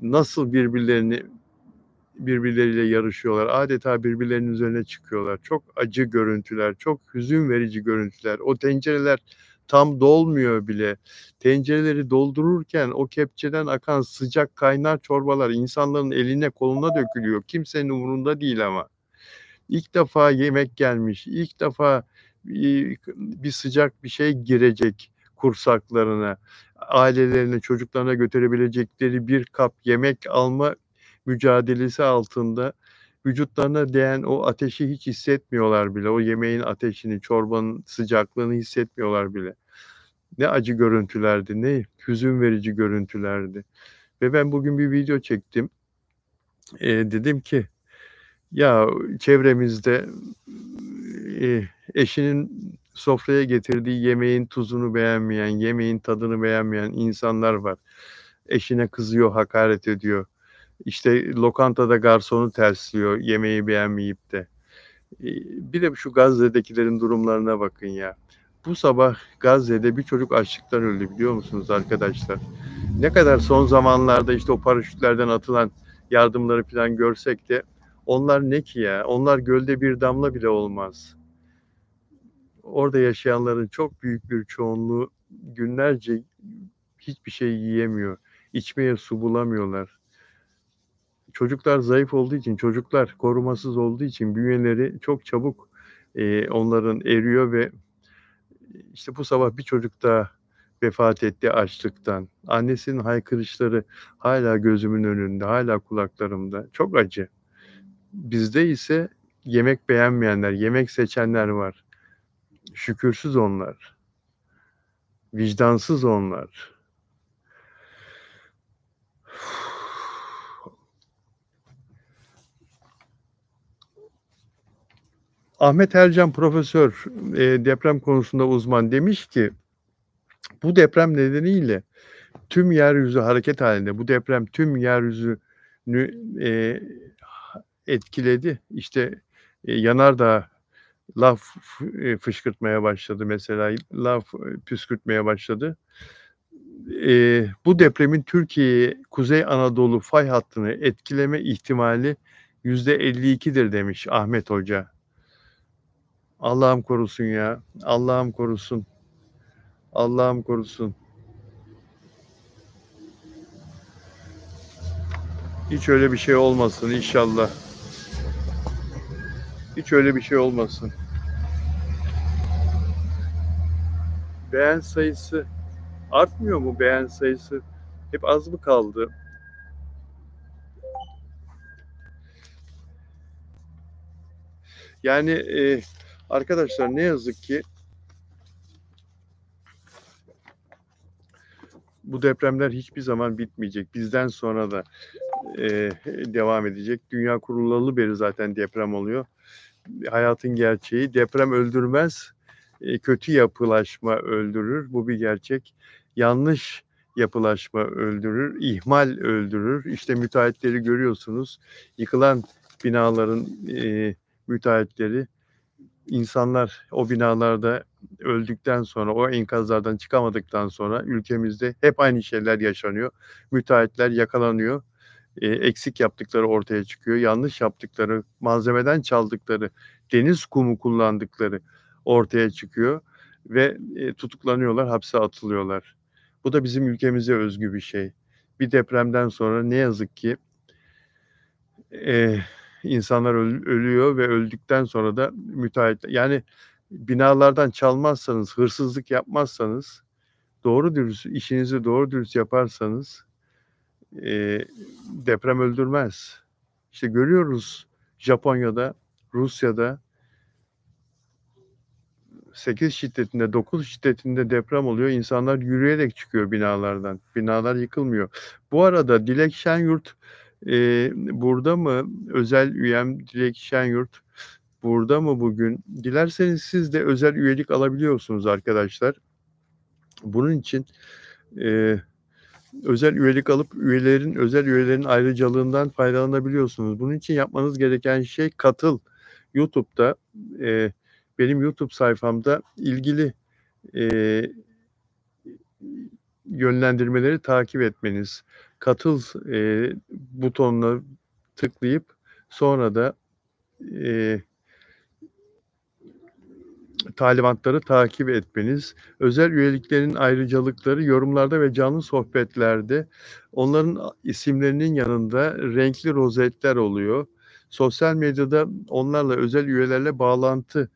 nasıl birbirleriyle yarışıyorlar. Adeta birbirlerinin üzerine çıkıyorlar. Çok acı görüntüler, çok hüzün verici görüntüler. O tencereler tam dolmuyor bile. Tencereleri doldururken o kepçeden akan sıcak kaynar çorbalar insanların eline koluna dökülüyor. Kimsenin umurunda değil ama. İlk defa yemek gelmiş, ilk defa bir sıcak bir şey girecek kursaklarına, ailelerine, çocuklarına götürebilecekleri bir kap yemek alma mücadelesi altında vücutlarına değen o ateşi hiç hissetmiyorlar bile. O yemeğin ateşini, çorbanın sıcaklığını hissetmiyorlar bile. Ne acı görüntülerdi, ne hüzün verici görüntülerdi. Ve ben bugün bir video çektim. Dedim ki, ya çevremizde eşinin sofraya getirdiği yemeğin tuzunu beğenmeyen, yemeğin tadını beğenmeyen insanlar var. Eşine kızıyor, hakaret ediyor. İşte lokantada garsonu tersliyor yemeği beğenmeyip de. Bir de şu Gazze'dekilerin durumlarına bakın ya. Bu sabah Gazze'de bir çocuk açlıktan öldü biliyor musunuz arkadaşlar? Ne kadar son zamanlarda işte o paraşütlerden atılan yardımları falan görsek de onlar ne ki ya? Onlar gölde bir damla bile olmaz. Orada yaşayanların çok büyük bir çoğunluğu günlerce hiçbir şey yiyemiyor. İçmeye su bulamıyorlar. Çocuklar zayıf olduğu için, çocuklar korumasız olduğu için bünyeleri çok çabuk onların eriyor ve işte bu sabah bir çocuk daha vefat etti açlıktan. Annesinin haykırışları hala gözümün önünde, hala kulaklarımda. Çok acı. Bizde ise yemek beğenmeyenler, yemek seçenler var. Şükürsüz onlar. Vicdansız onlar. Ahmet Ercan profesör, deprem konusunda uzman demiş ki, bu deprem nedeniyle tüm yeryüzü hareket halinde. Bu deprem tüm yeryüzünü etkiledi. İşte yanardağ lav fışkırtmaya başladı mesela, lav püskürtmeye başladı. Bu depremin Türkiye'yi, Kuzey Anadolu fay hattını etkileme ihtimali %52'dir demiş Ahmet Hoca. Allah'ım korusun ya. Allah'ım korusun. Allah'ım korusun. Hiç öyle bir şey olmasın inşallah. Hiç öyle bir şey olmasın. Beğen sayısı artmıyor mu, beğen sayısı? Hep az mı kaldı? Yani arkadaşlar ne yazık ki bu depremler hiçbir zaman bitmeyecek. Bizden sonra da devam edecek. Dünya kurulalı beri zaten deprem oluyor. Hayatın gerçeği. Deprem öldürmez, kötü yapılaşma öldürür. Bu bir gerçek. Yanlış yapılaşma öldürür, ihmal öldürür. İşte müteahhitleri görüyorsunuz. Yıkılan binaların müteahhitleri, insanlar o binalarda öldükten sonra, o enkazlardan çıkamadıktan sonra ülkemizde hep aynı şeyler yaşanıyor. Müteahhitler yakalanıyor. Eksik yaptıkları ortaya çıkıyor. Yanlış yaptıkları, malzemeden çaldıkları, deniz kumu kullandıkları ortaya çıkıyor ve tutuklanıyorlar, hapse atılıyorlar. Bu da bizim ülkemize özgü bir şey. Bir depremden sonra ne yazık ki insanlar ölüyor ve öldükten sonra da yani binalardan çalmazsanız, hırsızlık yapmazsanız, doğru dürüst işinizi doğru dürüst yaparsanız Deprem öldürmez. İşte görüyoruz Japonya'da, Rusya'da 8 şiddetinde, 9 şiddetinde deprem oluyor. İnsanlar yürüyerek çıkıyor binalardan. Binalar yıkılmıyor. Bu arada Dilek Şenyurt burada mı? Özel üyem Dilek Şenyurt burada mı bugün? Dilerseniz siz de özel üyelik alabiliyorsunuz arkadaşlar. Bunun için özel üyelik alıp özel üyelerin ayrıcalığından faydalanabiliyorsunuz. Bunun için yapmanız gereken şey katıl. YouTube'da benim YouTube sayfamda ilgili yönlendirmeleri takip etmeniz. Katıl butonuna tıklayıp sonra da talimatları takip etmeniz. Özel üyeliklerin ayrıcalıkları yorumlarda ve canlı sohbetlerde onların isimlerinin yanında renkli rozetler oluyor. Sosyal medyada onlarla özel üyelerle bağlantı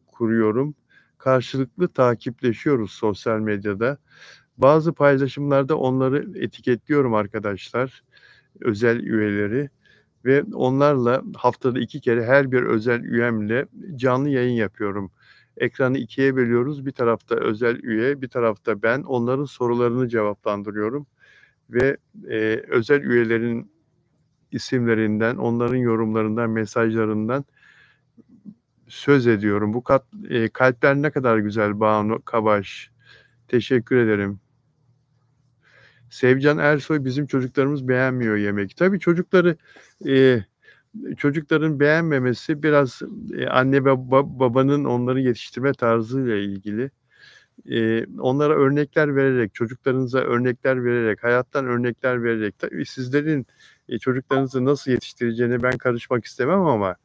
kuruyorum. Karşılıklı takipleşiyoruz sosyal medyada. Bazı paylaşımlarda onları etiketliyorum arkadaşlar, özel üyeleri ve onlarla haftada 2 kere her bir özel üyemle canlı yayın yapıyorum. Ekranı 2'ye bölüyoruz. Bir tarafta özel üye, bir tarafta ben. Onların sorularını cevaplandırıyorum ve özel üyelerin isimlerinden, onların yorumlarından, mesajlarından söz ediyorum. Bu kalpler ne kadar güzel Banu Kabaş. Teşekkür ederim. Sevcan Ersoy, bizim çocuklarımız beğenmiyor yemek. Tabii çocukların beğenmemesi biraz anne ve babanın onları yetiştirme tarzıyla ilgili. Onlara örnekler vererek, çocuklarınıza örnekler vererek, hayattan örnekler vererek, tabii sizlerin çocuklarınızı nasıl yetiştireceğine ben karışmak istemem ama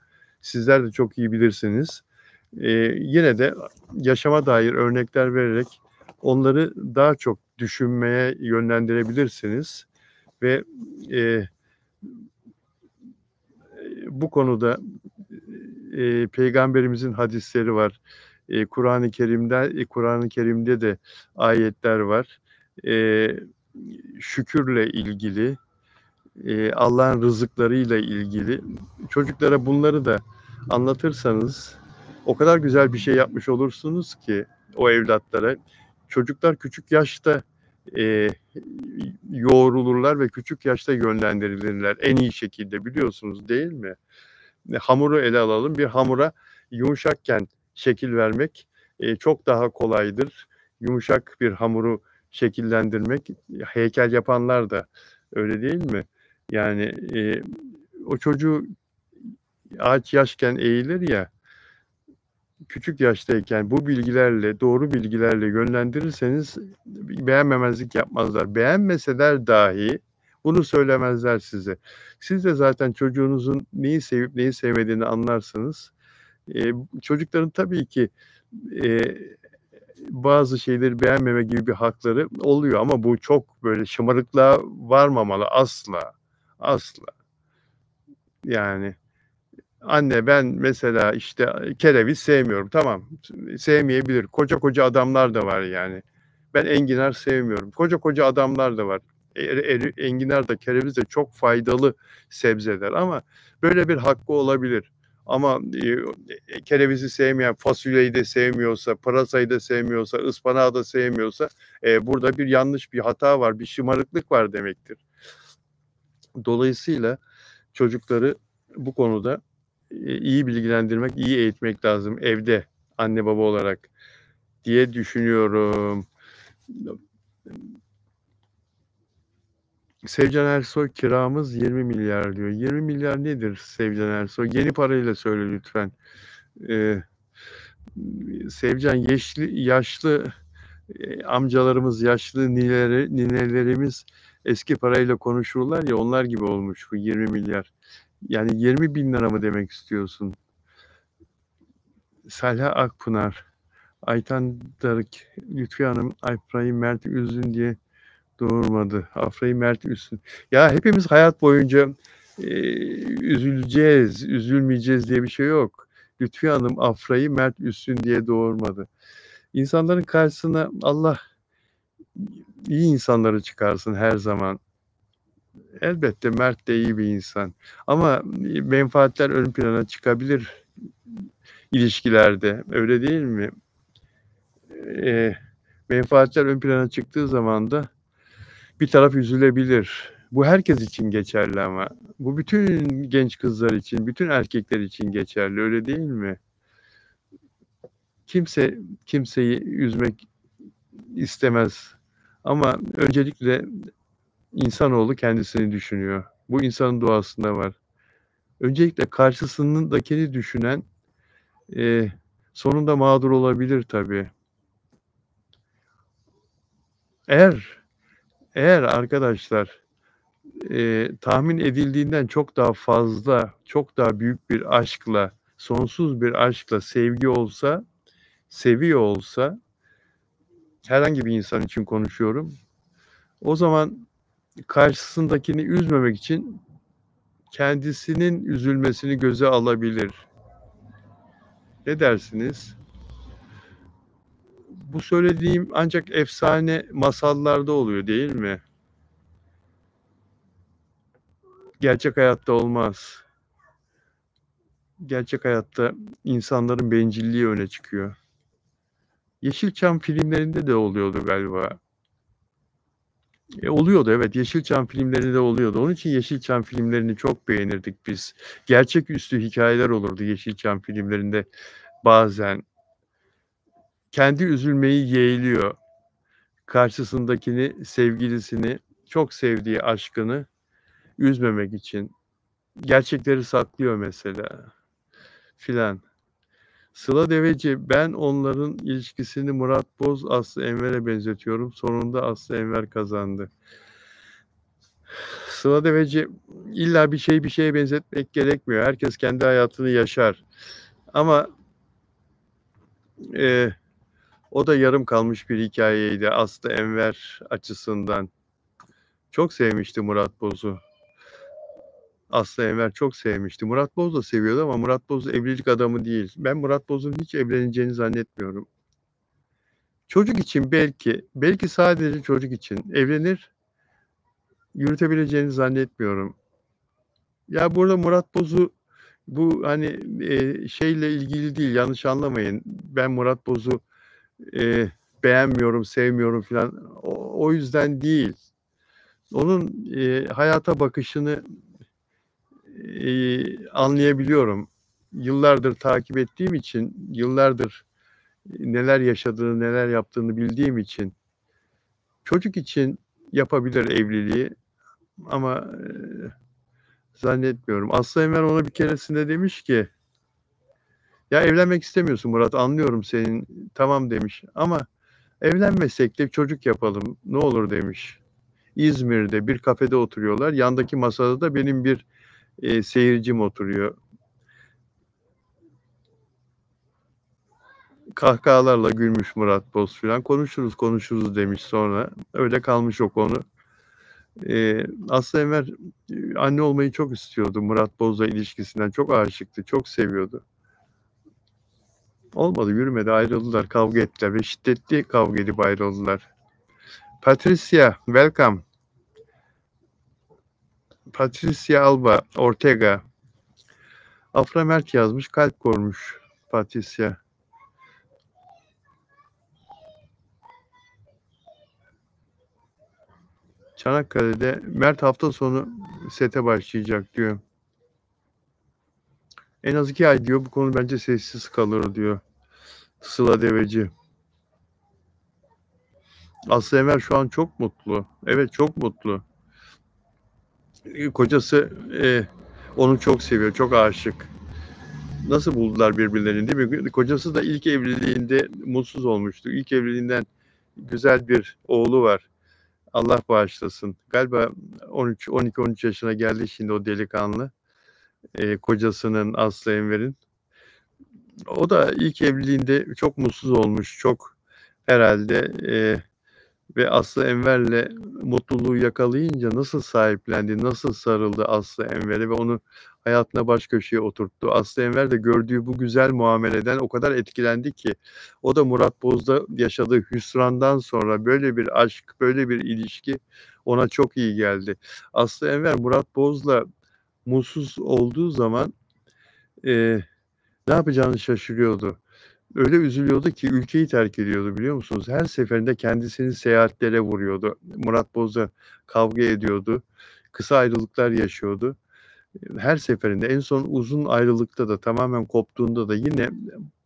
sizler de çok iyi bilirsiniz. Yine de yaşama dair örnekler vererek onları daha çok düşünmeye yönlendirebilirsiniz ve bu konuda Peygamberimizin hadisleri var. Kur'an-ı Kerim'de de ayetler var. Şükürle ilgili, Allah'ın rızıklarıyla ilgili. Çocuklara bunları da anlatırsanız o kadar güzel bir şey yapmış olursunuz ki o evlatlara. Çocuklar küçük yaşta yoğrulurlar ve küçük yaşta yönlendirilirler en iyi şekilde, biliyorsunuz değil mi? Hamuru ele alalım. Bir hamura yumuşakken şekil vermek çok daha kolaydır. Yumuşak bir hamuru şekillendirmek, heykel yapanlar da öyle değil mi? Yani o çocuğu ağaç yaşken eğilir ya, küçük yaştayken bu bilgilerle, doğru bilgilerle yönlendirirseniz beğenmemezlik yapmazlar. Beğenmeseler dahi bunu söylemezler size. Siz de zaten çocuğunuzun neyi sevip neyi sevmediğini anlarsınız. Çocukların tabii ki bazı şeyleri beğenmeme gibi bir hakları oluyor ama bu çok böyle şımarıklığa varmamalı asla. Asla. Yani anne ben mesela işte kereviz sevmiyorum. Tamam, sevmeyebilir. Koca koca adamlar da var yani. Ben enginar sevmiyorum. Koca koca adamlar da var. Enginar da kereviz de çok faydalı sebzeler ama böyle bir hakkı olabilir. Ama kerevizi sevmeyen, fasulyeyi de sevmiyorsa, pırasayı da sevmiyorsa, ıspanağı da sevmiyorsa burada bir yanlış, bir hata var, bir şımarıklık var demektir. Dolayısıyla çocukları bu konuda iyi bilgilendirmek, iyi eğitmek lazım evde anne baba olarak diye düşünüyorum. Sevcan Ersoy, kiramız 20 milyar diyor. 20 milyar nedir Sevcan Ersoy? Yeni parayla söyle lütfen. Sevcan, yaşlı amcalarımız, yaşlı ninelerimiz eski parayla konuşurlar ya, onlar gibi olmuş bu 20 milyar. Yani 20 bin lira mı demek istiyorsun? Salha Akpınar, Aytan Darık, Lütfi Hanım, Afra'yı Mert Üzün diye doğurmadı. Afra'yı Mert Üzün. Ya hepimiz hayat boyunca üzüleceğiz, üzülmeyeceğiz diye bir şey yok. Lütfi Hanım Afra'yı Mert Üzün diye doğurmadı. İnsanların karşısına Allah iyi insanları çıkarsın her zaman. Elbette Mert de iyi bir insan ama menfaatler ön plana çıkabilir ilişkilerde, öyle değil mi? Menfaatler ön plana çıktığı zaman da bir taraf üzülebilir. Bu herkes için geçerli ama. Bu bütün genç kızlar için, bütün erkekler için geçerli, öyle değil mi? Kimse kimseyi üzmek istemez ama öncelikle insanoğlu kendisini düşünüyor. Bu insanın doğasında var. Öncelikle karşısındakini düşünen sonunda mağdur olabilir tabii. Eğer arkadaşlar tahmin edildiğinden çok daha fazla, çok daha büyük bir aşkla, sonsuz bir aşkla sevgi olsa, seviyor olsa, herhangi bir insan için konuşuyorum, o zaman karşısındakini üzmemek için kendisinin üzülmesini göze alabilir. Ne dersiniz? Bu söylediğim ancak efsane masallarda oluyor değil mi? Gerçek hayatta olmaz. Gerçek hayatta insanların bencilliği öne çıkıyor. Yeşilçam filmlerinde de oluyordu galiba. Oluyordu evet, Yeşilçam filmlerinde oluyordu. Onun için Yeşilçam filmlerini çok beğenirdik biz. Gerçeküstü hikayeler olurdu Yeşilçam filmlerinde bazen. Kendi üzülmeyi yeğliyor. Karşısındakini, sevgilisini, çok sevdiği aşkını üzmemek için. Gerçekleri saklıyor mesela filan. Sıla Deveci, ben onların ilişkisini Murat Boz, Aslı Enver'e benzetiyorum. Sonunda Aslı Enver kazandı. Sıla Deveci, illa bir şeye benzetmek gerekmiyor. Herkes kendi hayatını yaşar. Ama o da yarım kalmış bir hikayeydi Aslı Enver açısından. Çok sevmişti Murat Boz'u. Aslı Enver çok sevmişti. Murat Boz da seviyordu ama Murat Boz evlilik adamı değil. Ben Murat Boz'un hiç evleneceğini zannetmiyorum. Çocuk için belki sadece çocuk için evlenir, yürütebileceğini zannetmiyorum. Ya burada Murat Boz'u bu hani şeyle ilgili değil, yanlış anlamayın. Ben Murat Boz'u beğenmiyorum, sevmiyorum filan. O yüzden değil. Onun hayata bakışını anlayabiliyorum. Yıllardır takip ettiğim için, yıllardır neler yaşadığını, neler yaptığını bildiğim için çocuk için yapabilir evliliği ama zannetmiyorum. Aslı Enver ona bir keresinde demiş ki, ya evlenmek istemiyorsun Murat, anlıyorum senin, tamam demiş ama evlenmesek de çocuk yapalım ne olur demiş. İzmir'de bir kafede oturuyorlar. Yandaki masada da benim bir seyircim oturuyor. Kahkahalarla gülmüş Murat Boz filan. Konuşuruz demiş sonra. Öyle kalmış o konu. Aslı Enver anne olmayı çok istiyordu. Murat Boz'la ilişkisinden çok aşıktı. Çok seviyordu. Olmadı, yürümedi, ayrıldılar, kavga ettiler ve şiddetli kavga edip ayrıldılar. Patricia, welcome. Patricia Alba Ortega. Afra Mert yazmış, kalp koymuş Patricia. Çanakkale'de Mert hafta sonu sete başlayacak diyor. En az 2 ay diyor, bu konu bence sessiz kalır diyor Sıla Deveci. Aslı Enver şu an çok mutlu. Evet, çok mutlu. Kocası onu çok seviyor, çok aşık. Nasıl buldular birbirlerini değil mi? Kocası da ilk evliliğinde mutsuz olmuştu. İlk evliliğinden güzel bir oğlu var. Allah bağışlasın. Galiba 12-13 yaşına geldi şimdi o delikanlı. Kocasının, Aslı Enver'in. O da ilk evliliğinde çok mutsuz olmuş. Çok herhalde ve Aslı Enver'le mutluluğu yakalayınca nasıl sahiplendi, nasıl sarıldı Aslı Enver'e ve onu hayatına baş köşeye oturttu. Aslı Enver de gördüğü bu güzel muameleden o kadar etkilendi ki o da Murat Boz'da yaşadığı hüsrandan sonra böyle bir aşk, böyle bir ilişki Ona çok iyi geldi. Aslı Enver Murat Boz'la mutsuz olduğu zaman ne yapacağını şaşırıyordu. Öyle üzülüyordu ki ülkeyi terk ediyordu, biliyor musunuz? Her seferinde kendisini seyahatlere vuruyordu. Murat Boz'la kavga ediyordu. Kısa ayrılıklar yaşıyordu. Her seferinde, en son uzun ayrılıkta da, tamamen koptuğunda da yine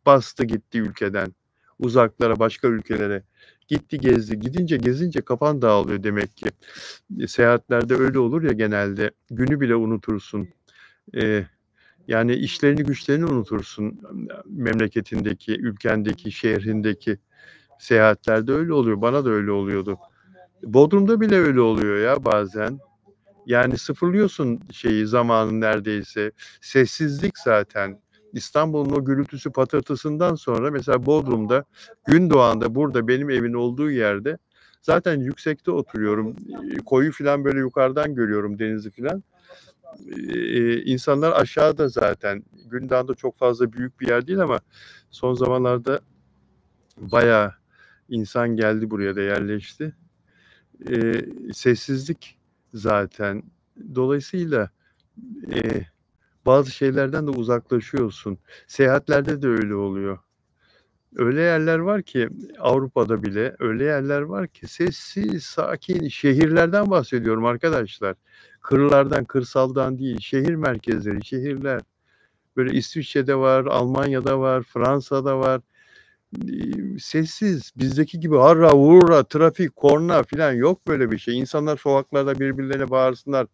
bastı gitti ülkeden. Uzaklara, başka ülkelere. Gitti gezdi. Gidince gezince kafan dağılıyor demek ki. Seyahatlerde öyle olur ya genelde. Günü bile unutursun. Yani işlerini güçlerini unutursun. Memleketindeki, ülkendeki, şehrindeki seyahatlerde öyle oluyor. Bana da öyle oluyordu. Bodrum'da bile öyle oluyor ya bazen. Yani sıfırlıyorsun zamanın neredeyse. Sessizlik zaten. İstanbul'un o gürültüsü patırtısından sonra mesela Bodrum'da, Gündoğan'da, burada benim evin olduğu yerde zaten yüksekte oturuyorum. Koyu falan böyle yukarıdan görüyorum, denizi falan. İnsanlar aşağıda zaten. Gündoğan'da çok fazla büyük bir yer değil ama son zamanlarda bayağı insan geldi, buraya da yerleşti. Sessizlik zaten. Dolayısıyla bazı şeylerden de uzaklaşıyorsun. Seyahatlerde de öyle oluyor. Öyle yerler var ki, Avrupa'da bile öyle yerler var ki sessiz, sakin, şehirlerden bahsediyorum arkadaşlar. Kırlardan, kırsaldan değil, şehir merkezleri, şehirler. Böyle İsviçre'de var, Almanya'da var, Fransa'da var. Sessiz, bizdeki gibi harra vurra, trafik, korna falan yok, böyle bir şey. İnsanlar sokaklarda birbirlerine bağırsınlar,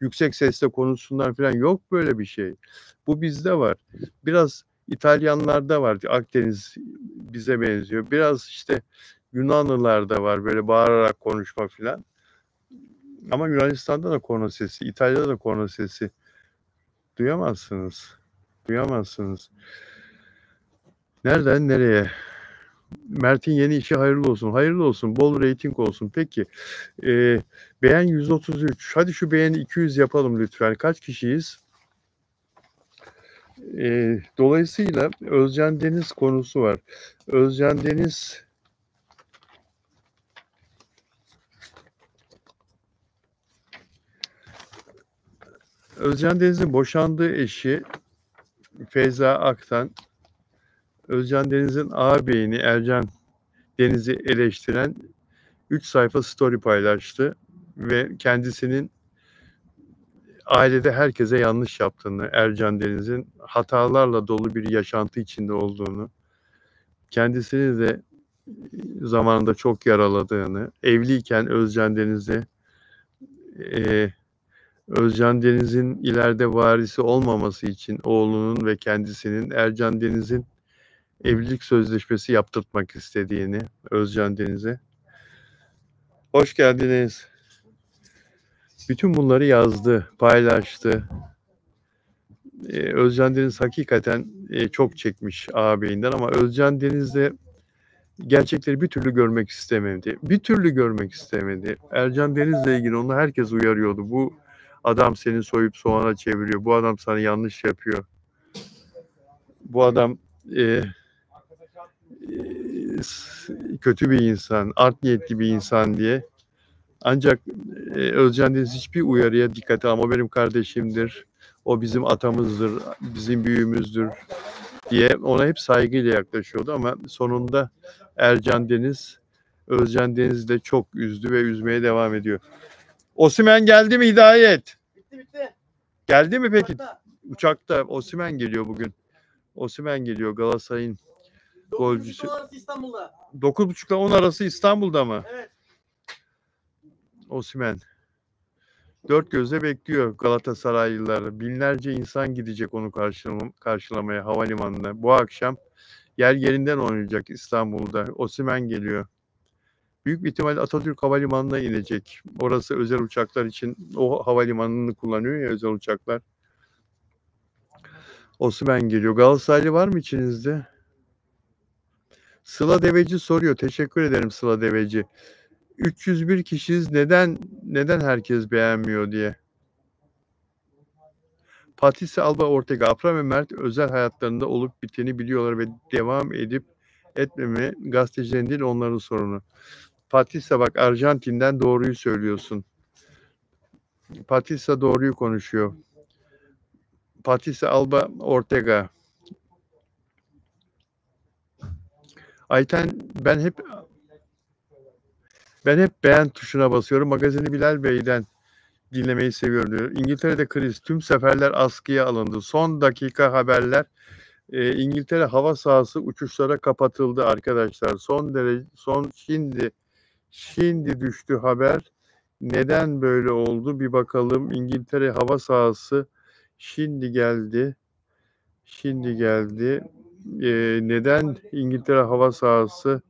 yüksek sesle konuşsunlar falan, yok böyle bir şey. Bu bizde var. Biraz İtalyanlarda var, Akdeniz bize benziyor. Biraz işte Yunanlılarda var, böyle bağırarak konuşma falan. Ama Yunanistan'da da korna sesi, İtalya'da da korna sesi duyamazsınız. Duyamazsınız. Nereden nereye? Mert'in yeni işi hayırlı olsun. Hayırlı olsun. Bol reyting olsun. Peki. Beğen 133. Hadi şu beğeni 200 yapalım lütfen. Kaç kişiyiz? Dolayısıyla Özcan Deniz konusu var. Özcan Deniz'in boşandığı eşi Feyza Aktan, Özcan Deniz'in ağabeyini Ercan Deniz'i eleştiren 3 sayfa story paylaştı ve kendisinin ailede herkese yanlış yaptığını, Ercan Deniz'in hatalarla dolu bir yaşantı içinde olduğunu, kendisini de zamanında çok yaraladığını, evliyken Özcan Deniz'in ileride varisi olmaması için oğlunun ve kendisinin Ercan Deniz'in evlilik sözleşmesi yaptırtmak istediğini Özcan Deniz'e. Hoş geldiniz. Bütün bunları yazdı, paylaştı. Özcan Deniz hakikaten çok çekmiş ağabeyinden ama Özcan Deniz de gerçekleri bir türlü görmek istemedi. Bir türlü görmek istemedi. Ercan Deniz'le ilgili onu herkes uyarıyordu. Bu adam seni soyup soğana çeviriyor. Bu adam sana yanlış yapıyor. Bu adam kötü bir insan, art niyetli bir insan diye. Ancak Özcan Deniz hiçbir uyarıya dikkate alma. O benim kardeşimdir. O bizim atamızdır, bizim büyüğümüzdür diye ona hep saygıyla yaklaşıyordu ama sonunda Ercan Deniz, Özcan Deniz de çok üzdü ve üzmeye devam ediyor. Osimhen geldi mi Hidayet? Bitti. Geldi mi peki? Uçakta. Osimhen geliyor bugün. Osimhen geliyor, Galatasaray'ın golcüsü. 9.30 İstanbul'da. 9.30 ile 10 arası İstanbul'da mı? Evet. Osimhen. Dört gözle bekliyor Galatasaraylılar. Binlerce insan gidecek onu karşılamaya havalimanına. Bu akşam yer yerinden oynayacak İstanbul'da. Osimhen geliyor. Büyük bir ihtimalle Atatürk Havalimanı'na inecek. Orası özel uçaklar için, o havalimanını kullanıyor ya özel uçaklar. Osimhen geliyor. Galatasaraylı var mı içinizde? Sıla Deveci soruyor. Teşekkür ederim Sıla Deveci. 301 kişiyiz. Neden herkes beğenmiyor diye. Patricia Alba Ortega, Afra ve Mert özel hayatlarında olup biteni biliyorlar ve devam edip etmeme gazetecilerin değil onların sorunu. Patricia bak, Arjantin'den doğruyu söylüyorsun. Patricia doğruyu konuşuyor. Patricia Alba Ortega. Ayten ben hep beğen tuşuna basıyorum. Magazini Bilal Bey'den dinlemeyi seviyorum diyor. İngiltere'de kriz. Tüm seferler askıya alındı. Son dakika haberler. İngiltere hava sahası uçuşlara kapatıldı arkadaşlar. Şimdi düştü haber. Neden böyle oldu? Bir bakalım. İngiltere hava sahası şimdi geldi. Neden İngiltere hava sahası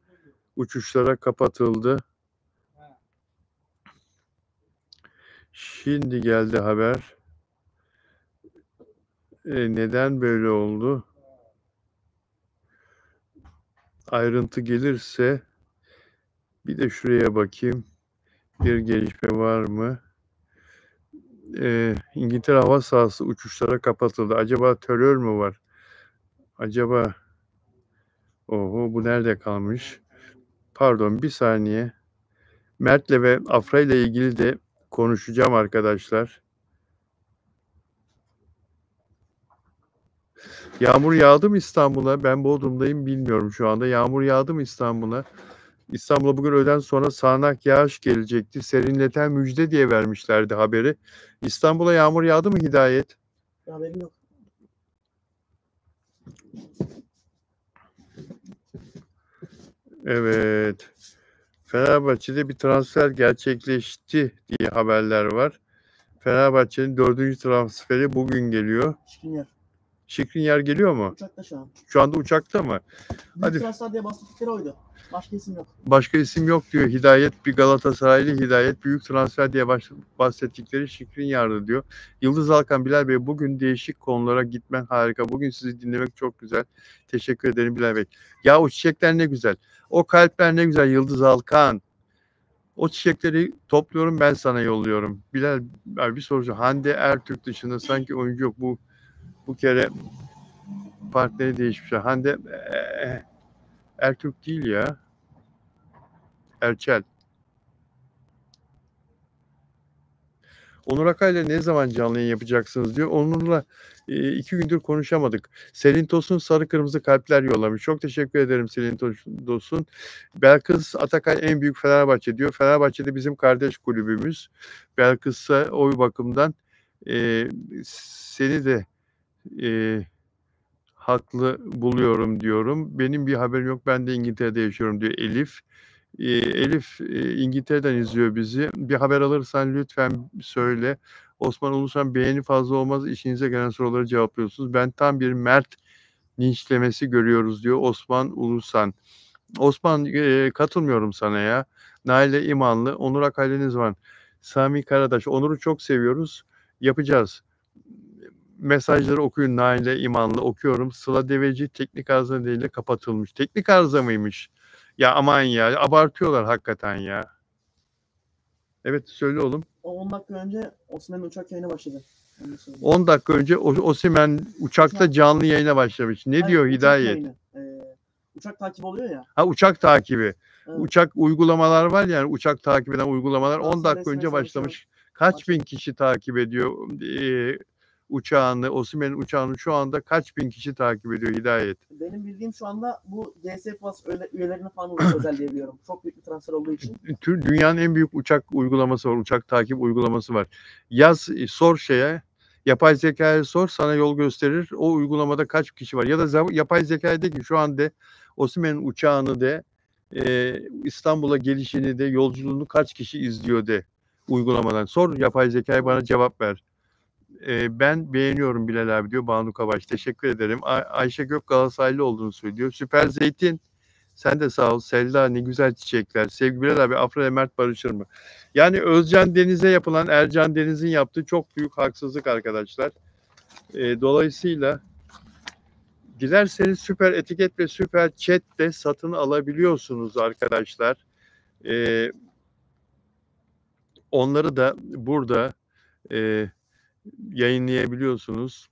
uçuşlara kapatıldı? Şimdi geldi haber. Neden böyle oldu? Ayrıntı gelirse bir de şuraya bakayım. Bir gelişme var mı? İngiltere hava sahası uçuşlara kapatıldı. Acaba terör mü var? Acaba bu nerede kalmış? Pardon, bir saniye. Mert'le ve Afra ile ilgili de konuşacağım arkadaşlar. Yağmur yağdı mı İstanbul'a? Ben Bodrum'dayım, bilmiyorum şu anda. Yağmur yağdı mı İstanbul'a? İstanbul'a bugün öğleden sonra sağanak yağış gelecekti. Serinleten müjde diye vermişlerdi haberi. İstanbul'a yağmur yağdı mı Hidayet? Haberim yok. Evet. Fenerbahçe'de bir transfer gerçekleşti diye haberler var. Fenerbahçe'nin 4. transferi bugün geliyor. Şikrinyar. Şikrinyar geliyor mu? Uçakta şu an. Şu anda uçakta mı? Büyük Hadi. transfer diye bahsettikleri oydu. Başka isim yok. Başka isim yok diyor. Hidayet, bir Galatasaraylı Hidayet, büyük transfer diye bahsettikleri Şikrinyar'dı diyor. Yıldız Alkan, Bilal Bey, bugün değişik konulara gitmen harika. Bugün sizi dinlemek çok güzel. Teşekkür ederim Bilal Bey. Ya o çiçekler ne güzel. O kalpler ne güzel Yıldız Alkan. O çiçekleri topluyorum, ben sana yolluyorum. Bilal abi, bir soru. Hande Ertürk dışında sanki oyuncu yok. Bu kere partneri değişmiş. Hande Ertürk değil ya. Erçel. Onur Akay'la ne zaman canlı yayın yapacaksınız diyor. Onur'la 2 gündür konuşamadık. Selin Tosun sarı kırmızı kalpler yollamış. Çok teşekkür ederim Selin Tosun. Belkıs Atakay en büyük Fenerbahçe diyor. Fenerbahçe'de bizim kardeş kulübümüz. Belkıs'a oy bakımdan seni de haklı buluyorum diyorum. Benim bir haberim yok. Ben de İngiltere'de yaşıyorum diyor Elif. Elif İngiltere'den izliyor bizi. Bir haber alırsan lütfen söyle. Osman Ulusan, beğeni fazla olmaz. İşinize gelen soruları cevaplıyorsunuz. Ben tam bir Mert linçlemesi görüyoruz diyor Osman Ulusan. Osman, katılmıyorum sana ya. Naile İmanlı, Onur Akay'la var. Sami Karadaş, Onur'u çok seviyoruz. Yapacağız. Mesajları okuyun, Naile İmanlı okuyorum. Sıla Deveci teknik arıza nedeniyle kapatılmış. Teknik arıza mıymış? Ya aman ya, abartıyorlar hakikaten ya. Evet, söyle oğlum. 10 dakika önce Osimhen'in uçak yayına başladı. 10 dakika önce Osimhen uçakta canlı yayına başlamış. Ne diyor Hidayet? Uçak takibi oluyor ya. Ha, uçak takibi. Evet. Uçak uygulamalar var yani, uçak takip eden uygulamalar 10 dakika resmen önce başlamış. çalışıyor. Kaç bin kişi takip ediyor uçağını, Osimhen'in uçağını şu anda kaç bin kişi takip ediyor Hidayet? Benim bildiğim şu anda bu GS Plus üyelerine falan uygun özel diye biliyorum. Çok büyük bir transfer olduğu için. Dünyanın en büyük uçak uygulaması var, uçak takip uygulaması var. Yaz, sor şeye, yapay zekaya sor, sana yol gösterir. O uygulamada kaç kişi var? Ya da yapay zekaya de ki şu anda Osimhen'in uçağını de İstanbul'a gelişini de yolculuğunu kaç kişi izliyor de uygulamadan. Sor yapay zekaya, bana cevap ver. Ben beğeniyorum Bilal abi diyor Banu Kavaş. Teşekkür ederim. Ayşe Gök Galatasaraylı olduğunu söylüyor. Süper Zeytin, sen de sağ ol. Selda, ne güzel çiçekler. Sevgili Bilal abi, Afra ile Mert barışır mı? Yani Özcan Deniz'e yapılan, Ercan Deniz'in yaptığı çok büyük haksızlık arkadaşlar. Dolayısıyla dilerseniz süper etiket ve süper chat de satın alabiliyorsunuz arkadaşlar. Onları da burada yayınlayabiliyorsunuz.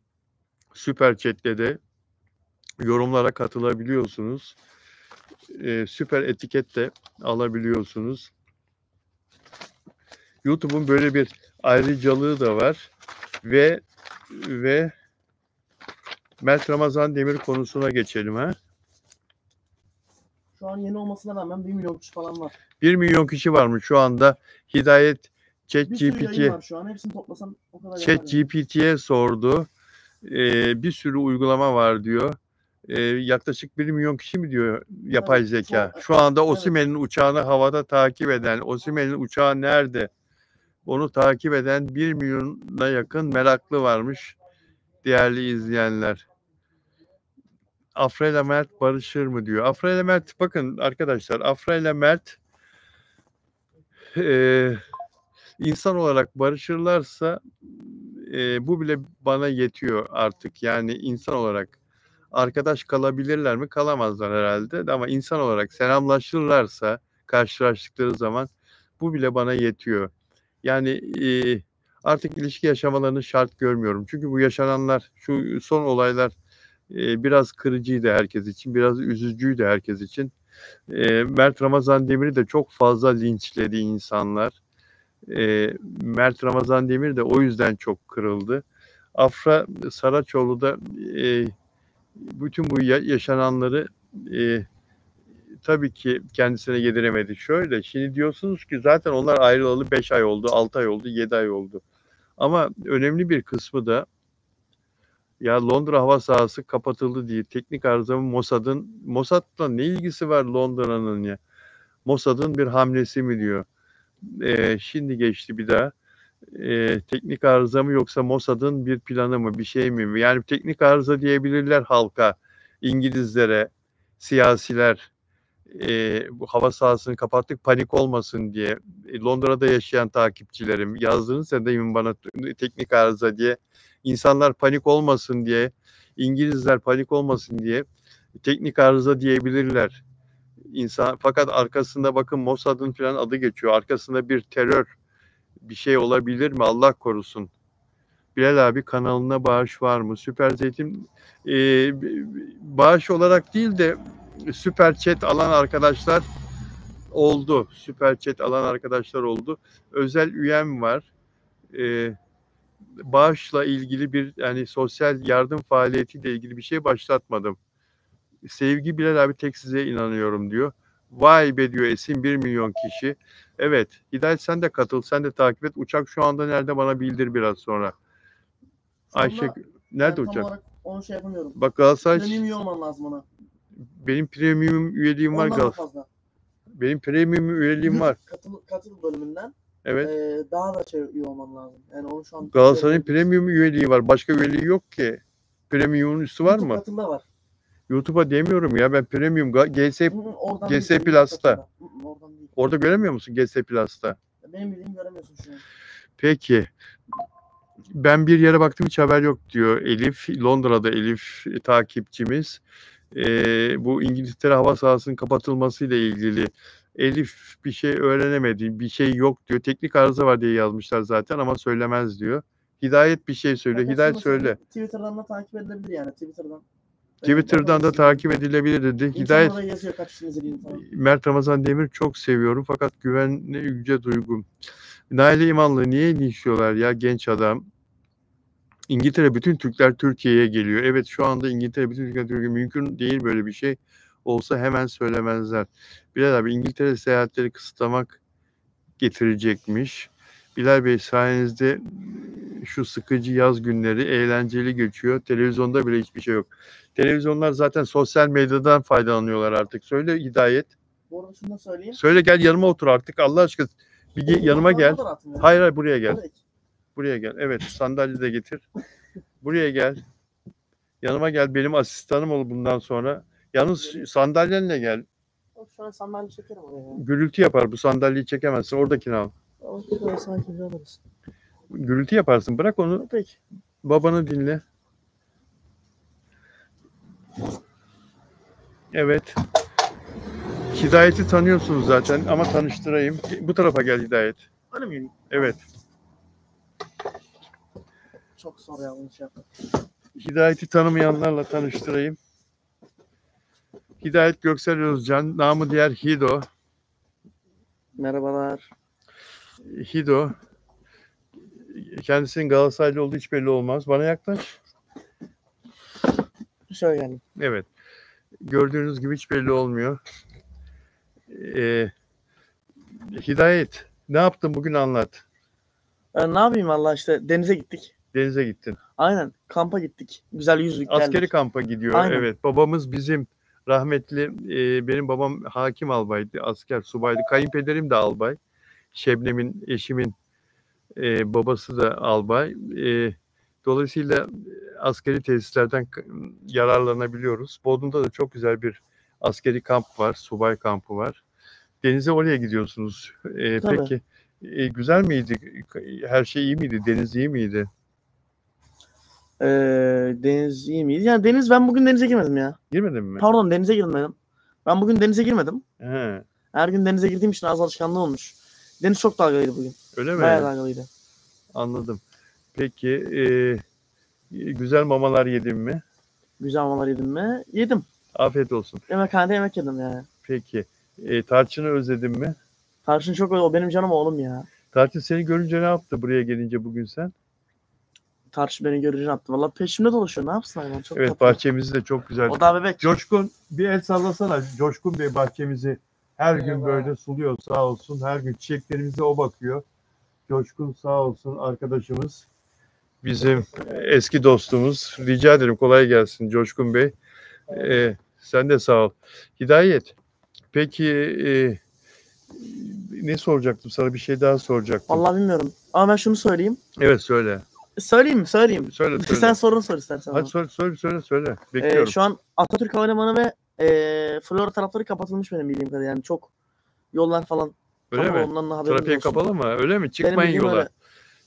Süper chat'te de yorumlara katılabiliyorsunuz. Süper etiket de alabiliyorsunuz. YouTube'un böyle bir ayrıcalığı da var ve Mert Ramazan Demir konusuna geçelim ha. Şu an yeni olmasına rağmen 1 milyon kişi falan var. 1 milyon kişi varmış şu anda. Hidayet Bir sürü yayın ChatGPT var şu an. Hepsini toplasan o kadar yapar yani. ChatGPT'ye sordu. Bir sürü uygulama var diyor. Yaklaşık 1 milyon kişi mi diyor yapay Tabii, zeka? çok- Şu anda evet. Osimhen'in uçağını havada takip eden, Osimhen'in uçağı nerede? Onu takip eden 1 milyona yakın meraklı varmış değerli izleyenler. Afra ile Mert barışır mı diyor. Afra ile Mert, bakın arkadaşlar, Afra ile Mert insan olarak barışırlarsa bu bile bana yetiyor artık. Yani insan olarak arkadaş kalabilirler mi? Kalamazlar herhalde. Ama insan olarak selamlaşırlarsa karşılaştıkları zaman bu bile bana yetiyor. Yani artık ilişki yaşamalarını şart görmüyorum. Çünkü bu yaşananlar, şu son olaylar biraz kırıcıydı herkes için, biraz üzücüydü herkes için. Mert Ramazan Demir'i de çok fazla linçledi insanlar. Mert Ramazan Demir de o yüzden çok kırıldı. Afra Saraçoğlu da bütün bu yaşananları tabii ki kendisine yediremedi. Şöyle, şimdi diyorsunuz ki zaten onlar ayrılalı 5 ay oldu, 6 ay oldu, 7 ay oldu. Ama önemli bir kısmı da ya Londra hava sahası kapatıldı diye teknik arıza mı Mossad'la ne ilgisi var Londra'nın ya? Mossad'ın bir hamlesi mi diyor. Şimdi geçti bir daha. Teknik arıza mı yoksa Mossad'ın bir planı mı, bir şey mi? Yani teknik arıza diyebilirler halka, İngilizlere, siyasiler. Bu hava sahasını kapattık panik olmasın diye. Londra'da yaşayan takipçilerim yazdınız ya demin bana teknik arıza diye. İnsanlar panik olmasın diye, İngilizler panik olmasın diye teknik arıza diyebilirler. Fakat arkasında bakın Mossad'ın falan adı geçiyor. Arkasında bir terör, bir şey olabilir mi? Allah korusun. Bilal abi kanalına bağış var mı? Süper Zeytin bağış olarak değil de süper chat alan arkadaşlar oldu. Süper chat alan arkadaşlar oldu. Özel üyem var. Bağışla ilgili bir yani sosyal yardım faaliyetiyle ilgili bir şey başlatmadım. Sevgi Bilal abi tek size inanıyorum diyor. Vay be diyor Esin 1 milyon kişi. Evet. Hidayet sen de katıl. Sen de takip et. Uçak şu anda nerede bana bildir biraz sonra. Şu anda Ayşe nerede tam uçak? olarak onu şey yapamıyorum. Bak Galatasaray Premium üye olman lazım ona. benim premium üyeliğim var Ondan daha Galatasaray. fazla. Benim premium üyeliğim var. Katıl bölümünden Evet. daha da üye olman lazım. Yani onu şu an Galatasaray'ın premium üyeliği var. Başka üyeliği yok ki. Premium'un üstü var YouTube mı? Katıl'da var. YouTube'a demiyorum ya. Ben premium Oradan GS değil, Plus'ta. Oradan değil. Orada göremiyor musun GS Plus'ta? Benim bildiğim göremiyorsun şu an. Peki. Ben bir yere baktım hiç haber yok diyor Elif. Londra'da Elif takipçimiz. Bu İngiltere hava sahasının kapatılmasıyla ilgili Elif bir şey öğrenemedi. Bir şey yok diyor. Teknik arıza var diye yazmışlar zaten ama söylemez diyor. Hidayet bir şey söylüyor. Fakat Hidayet şunu söyle. söyleyeyim, Twitter'dan da takip edilebilir yani. Twitter'dan da takip edilebilir dedi. Hidayet İnsanlara yazıyor kaç kişinin izlediğini falan. Mert Ramazan Demir çok seviyorum fakat güvenle yüce duygum. Naile İmanlı niye linçliyorlar ya genç adam? İngiltere bütün Türkler Türkiye'ye geliyor. Evet şu anda İngiltere bütün Türkler Türkiye'ye mümkün değil böyle bir şey. Olsa hemen söylemezler. Bilal abi İngiltere seyahatleri kısıtlamak getirecekmiş. Bilal Bey sayenizde şu sıkıcı yaz günleri eğlenceli geçiyor. Televizyonda bile hiçbir şey yok. Televizyonlar zaten sosyal medyadan faydalanıyorlar artık. Söyle Hidayet. Bu arada şunu da söyleyeyim. Söyle gel yanıma otur artık Allah aşkına. Bir yanıma gel. Hayır buraya gel. Buraya gel. Evet sandalye de getir. Buraya gel. Yanıma gel. Benim asistanım ol bundan sonra. Yalnız sandalyenle gel. Şu an sandalye çekerim oraya. Gürültü yapar. Bu sandalyeyi çekemezsin. Oradakini al. Gürültü yaparsın. Bırak onu. Peki. Babanı dinle. Evet. Hidayet'i tanıyorsunuz zaten ama tanıştırayım. Bu tarafa gel Hidayet. Öyle miyim? Evet. Çok zor ya bunu şey yapmak. Hidayet'i tanımayanlarla tanıştırayım. Hidayet Göksel Özcan, namı diğer Hido. Merhabalar. Hido. Kendisinin Galatasaraylı olduğu hiç belli olmaz. Bana yaklaş. Şöyle yani. Evet. Gördüğünüz gibi hiç belli olmuyor. Hidayet, ne yaptın bugün anlat. Ne yapayım valla işte denize gittik. Denize gittin. Aynen. Kampa gittik. Güzel yüzdük Askeri geldik. kampa gidiyor. Aynen. Evet. Babamız bizim rahmetli, benim babam hakim albaydı. Asker subaydı. Kayınpederim de albay. Şebnem'in, eşimin babası da albay. Dolayısıyla askeri tesislerden yararlanabiliyoruz. Bodrum'da da çok güzel bir askeri kamp var. Subay kampı var. Denize oraya gidiyorsunuz. Tabii. Peki güzel miydi? Her şey iyi miydi? Deniz iyi miydi? Deniz iyi miydi? Yani ben bugün denize girmedim ya. Girmedin mi? Pardon, denize girmedim. Ben bugün denize girmedim. He, Her gün denize girdiğim için az alışkanlığı olmuş. Deniz çok dalgalıydı bugün. öyle mi? Bayağı dalgalıydı. Anladım. Peki güzel mamalar yedin mi? Güzel mamalar yedim mi? Yedim. Afiyet olsun. Yemekhanede yemek yedim yani. Peki tarçını özledin mi? Tarçın çok öyle. O benim canım oğlum ya. Tarçın seni görünce ne yaptı buraya gelince bugün sen? Tarçın beni görünce attı. Valla peşimde dolaşıyor. Ne yapsın hayvan? Çok Evet, tatlı. bahçemiz de çok güzel. O da bebek. Coşkun bir el sallasana. Coşkun Bey bahçemizi her gün Merhaba. böyle suluyor sağ olsun. Her gün çiçeklerimize o bakıyor. Coşkun sağ olsun arkadaşımız. Bizim eski dostumuz. Rica ederim, kolay gelsin Coşkun Bey. Sen de sağ ol. Hidayet. Peki ne soracaktım sana? Bir şey daha soracaktım. Vallahi bilmiyorum. Ama ben şunu söyleyeyim. Evet söyle. Söyleyeyim mi? Söyleyeyim. Söyle. Sen sorun sor istersen. Hadi söyle. Bekliyorum. Şu an Atatürk Havalimanı ve Flora tarafları kapatılmış benim bildiğim kadarıyla. Yani çok yollar falan. Öyle mi? Ondan da haberim Trafiğe olsun. kapalı mı? Öyle mi? Benim Çıkmayın bildiğim yola. öyle.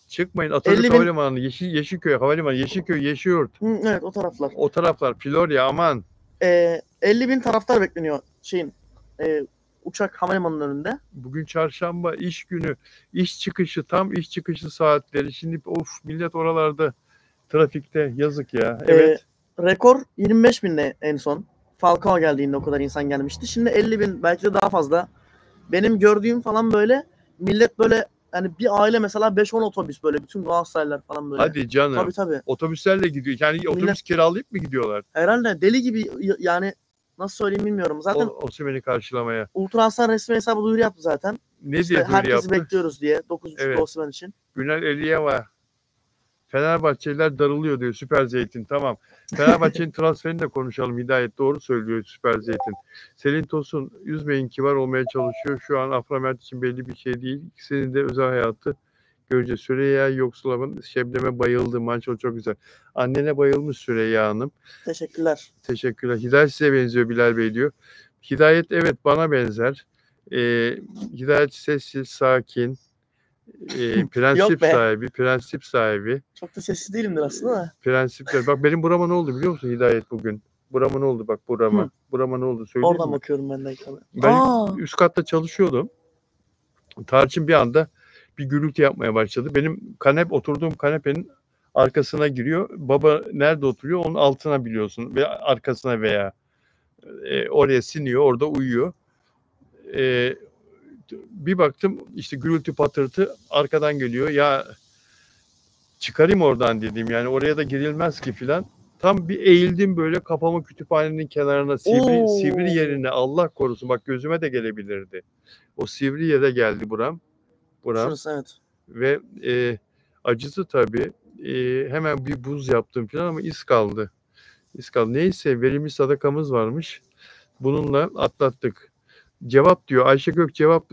Çıkmayın. Atatürk 50.000 Havalimanı, Yeşilköy Havalimanı, Yeşilköy, Yeşilyurt. Evet, o taraflar. O taraflar. Florya aman. 50.000 taraftar bekleniyor uçak havalimanının önünde. Bugün çarşamba, iş günü. Tam iş çıkışı saatleri. Şimdi of, millet oralarda trafikte, yazık ya. Evet. Rekor 25.000'de en son. Falcao geldiğinde o kadar insan gelmişti. Şimdi 50.000, belki de daha fazla. Benim gördüğüm falan böyle millet böyle, hani bir aile mesela 5-10 otobüs böyle, bütün Galatasaraylılar falan böyle. Hadi canım. Tabii. Otobüslerle gidiyor. Yani otobüs kiralayıp mı gidiyorlar? Herhalde deli gibi yani, nasıl söyleyeyim bilmiyorum. Zaten Osimhen'i karşılamaya. Ultra Aslan resmi hesabı duyuru yaptı zaten. Ne İşte diye duyuru herkesi yaptı? bekliyoruz diye. 9.5 Evet. Osimhen için. Günel Eliyeva. Fenerbahçeliler darılıyor diyor Süper Zeytin. Tamam. Fenerbahçe'nin transferini de konuşalım. Hidayet doğru söylüyor Süper Zeytin. Selin Tosun, üzmeyin, kibar olmaya çalışıyor. Şu an Afra Mert için belli bir şey değil. İkisinin de özel hayatı göreceğiz. Süreyya Yoksulav'ın Şebnem'e bayıldı. Maço çok güzel. Annene bayılmış Süreyya Hanım. Teşekkürler. Teşekkürler. Hidayet size benziyor Bilal Bey diyor. Hidayet evet bana benzer. Hidayet sessiz, sakin. Prensip sahibi. Çok da sessiz değilimdir aslında da. Prensipler. Bak benim burama ne oldu biliyor musun Hidayet bugün? Burama ne oldu bak burama. Hı. Burama ne oldu söyleyeyim Oradan mi? bakıyorum ben de ekrana. Ben üst katta çalışıyordum. Tarçın bir anda bir gürültü yapmaya başladı. Benim oturduğum kanepenin arkasına giriyor. Baba nerede oturuyor? Onun altına biliyorsun. Ve arkasına veya oraya siniyor. Orada uyuyor. Bir baktım işte gürültü patırtı arkadan geliyor. Ya çıkarayım oradan dedim. Yani oraya da girilmez ki filan. Tam bir eğildim böyle, kafamı kütüphanenin kenarına, sivri yerine, Allah korusun bak gözüme de gelebilirdi. O sivri yere geldi buram. Şurası, evet. Ve acısı tabii. Hemen bir buz yaptım filan ama iz kaldı. Neyse, verimli sadakamız varmış. Bununla atlattık. Cevap diyor Ayşe Gök,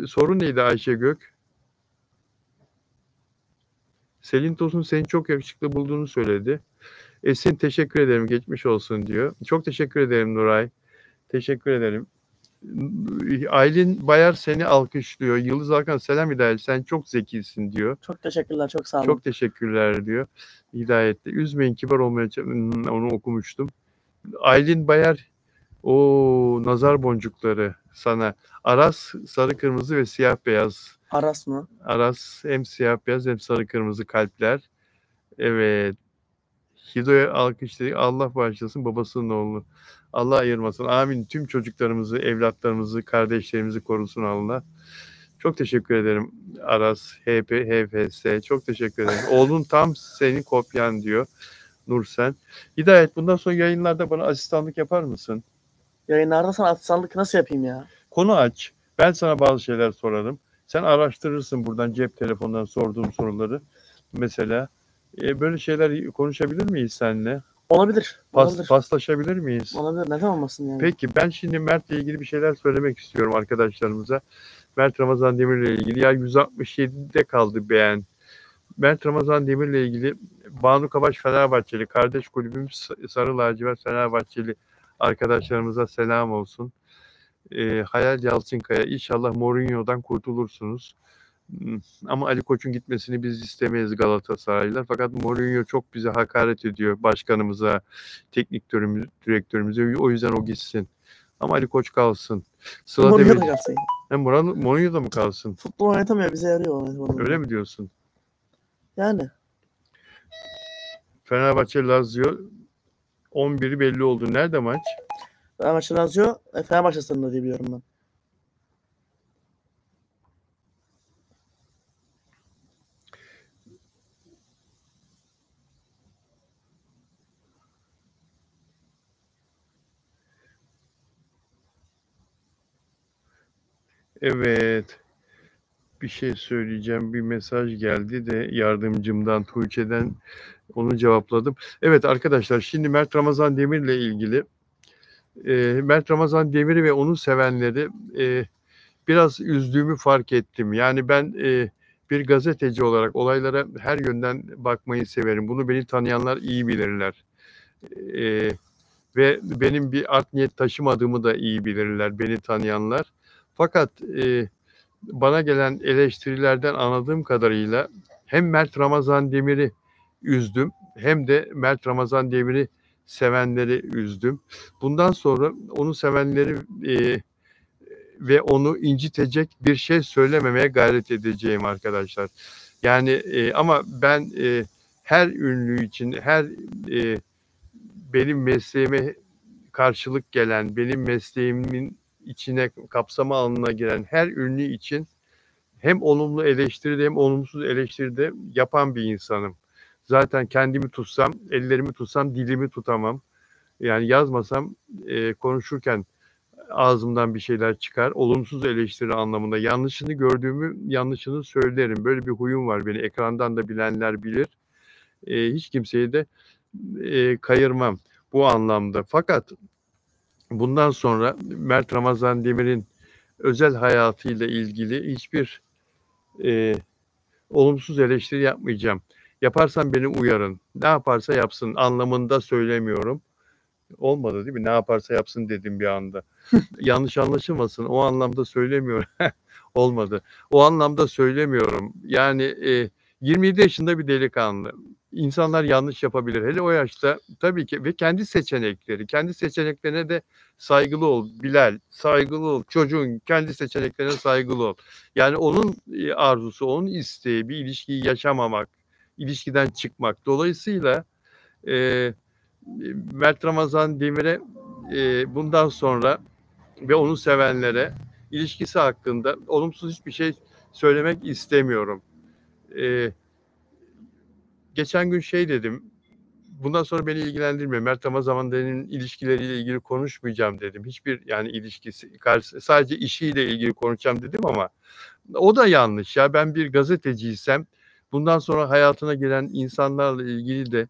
soru neydi Ayşe Gök? Selin Tosun seni çok yakışıklı bulduğunu söyledi. Esin teşekkür ederim, geçmiş olsun diyor. Çok teşekkür ederim Nuray. Teşekkür ederim. Aylin Bayar seni alkışlıyor. Yıldız Alkan selam Hidayet, sen çok zekisin diyor. Çok teşekkürler, çok sağ olun. Çok teşekkürler diyor Hidayet'te. Üzmeyin, kibar olmaya onu okumuştum. Aylin Bayar, o nazar boncukları sana. Aras sarı kırmızı ve siyah beyaz. Aras mı? Aras hem siyah beyaz hem sarı kırmızı kalpler. Evet. Hido'ya alkışladık. Allah bağışlasın babasının oğlunu. Allah ayırmasın. Amin. Tüm çocuklarımızı, evlatlarımızı, kardeşlerimizi korusun Allah. Çok teşekkür ederim Aras, HFS. Çok teşekkür ederim. Oğlun tam senin kopyan diyor Nursen. Hidayet, bundan sonra yayınlarda bana asistanlık yapar mısın? Yayınlarda sana asistanlık nasıl yapayım ya? Konu aç. Ben sana bazı şeyler sorarım. Sen araştırırsın buradan cep telefonundan sorduğum soruları. Mesela böyle şeyler konuşabilir miyiz seninle? Olabilir. Olabilir. Paslaşabilir miyiz? Olabilir. Neden olmasın yani? Peki ben şimdi Mert'le ilgili bir şeyler söylemek istiyorum arkadaşlarımıza. Mert Ramazan Demir'le ilgili ya 167'de kaldı beğen. Mert Ramazan Demir'le ilgili Banu Kabaş Fenerbahçeli, kardeş kulübüm Sarı Lacivert Fenerbahçeli arkadaşlarımıza selam olsun. Hayal Yalçınkaya, inşallah Mourinho'dan kurtulursunuz. Ama Ali Koç'un gitmesini biz istemeyiz Galatasaraylılar. Fakat Mourinho çok bize hakaret ediyor, başkanımıza, teknik direktörümüze. O yüzden o gitsin. Ama Ali Koç kalsın. Sıla Mourinho Demir. da kalsın. Mourinho da mı kalsın? Futbol oynatamıyor. Bize yarıyor. Öyle mi diyorsun? Yani. Fenerbahçe Lazio 11'i belli oldu. Nerede maç? Fenerbahçe Lazio Fenerbahçe stadında diye biliyorum ben. Evet. Bir şey söyleyeceğim. Bir mesaj geldi de yardımcımdan, Tuğçe'den, onu cevapladım. Evet arkadaşlar, şimdi Mert Ramazan Demir'le ilgili Mert Ramazan Demir'i ve onu sevenleri biraz üzdüğümü fark ettim. Yani ben bir gazeteci olarak olaylara her yönden bakmayı severim. Bunu beni tanıyanlar iyi bilirler. Ve benim bir art niyet taşımadığımı da iyi bilirler beni tanıyanlar. Fakat bana gelen eleştirilerden anladığım kadarıyla hem Mert Ramazan Demir'i üzdüm hem de Mert Ramazan Demir'i sevenleri üzdüm. Bundan sonra onu sevenleri ve onu incitecek bir şey söylememeye gayret edeceğim arkadaşlar. Yani ama ben her ünlü için, her benim mesleğime karşılık gelen, benim mesleğimin içine, kapsama alanına giren her ünlü için hem olumlu eleştiride hem olumsuz eleştiride yapan bir insanım. Zaten kendimi tutsam, ellerimi tutsam dilimi tutamam. Yani yazmasam konuşurken ağzımdan bir şeyler çıkar. Olumsuz eleştiri anlamında. Yanlışını gördüğümü yanlışını söylerim. Böyle bir huyum var beni. Ekrandan da bilenler bilir. Hiç kimseyi de kayırmam bu anlamda. Fakat bundan sonra Mert Ramazan Demir'in özel hayatıyla ilgili hiçbir olumsuz eleştiri yapmayacağım. Yaparsam beni uyarın. Ne yaparsa yapsın anlamında söylemiyorum. Olmadı değil mi? Ne yaparsa yapsın dedim bir anda. Yanlış anlaşılmasın. O anlamda söylemiyorum. Olmadı. O anlamda söylemiyorum. Yani 27 yaşında bir delikanlı. İnsanlar yanlış yapabilir. Hele o yaşta tabii ki ve kendi seçeneklerine de saygılı ol Bilal. Saygılı ol. Çocuğun kendi seçeneklerine saygılı ol. Yani onun arzusu, onun isteği bir ilişkiyi yaşamamak, ilişkiden çıkmak. Dolayısıyla Mert Ramazan Demir'e bundan sonra ve onu sevenlere ilişkisi hakkında olumsuz hiçbir şey söylemek istemiyorum. Geçen gün şey dedim, bundan sonra beni ilgilendirmiyor. Mert Ramazan Demir'in ilişkileriyle ilgili konuşmayacağım dedim. Hiçbir yani ilişkisi, sadece işiyle ilgili konuşacağım dedim ama o da yanlış. Ya ben bir gazeteciysem bundan sonra hayatına giren insanlarla ilgili de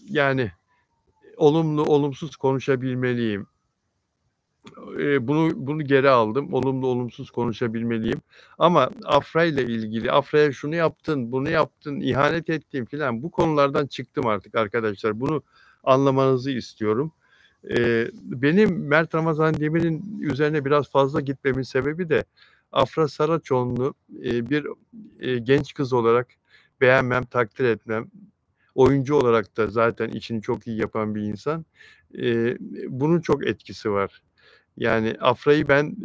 yani olumlu olumsuz konuşabilmeliyim. Bunu geri aldım. Olumlu olumsuz konuşabilmeliyim. Ama Afra ile ilgili, Afra'ya şunu yaptın, bunu yaptın, ihanet ettin filan bu konulardan çıktım artık arkadaşlar. Bunu anlamanızı istiyorum. Benim Mert Ramazan Demir'in üzerine biraz fazla gitmemin sebebi de Afra Saraçoğlu'nu bir genç kız olarak beğenmem, takdir etmem. Oyuncu olarak da zaten işini çok iyi yapan bir insan. Bunun çok etkisi var. Yani Afra'yı ben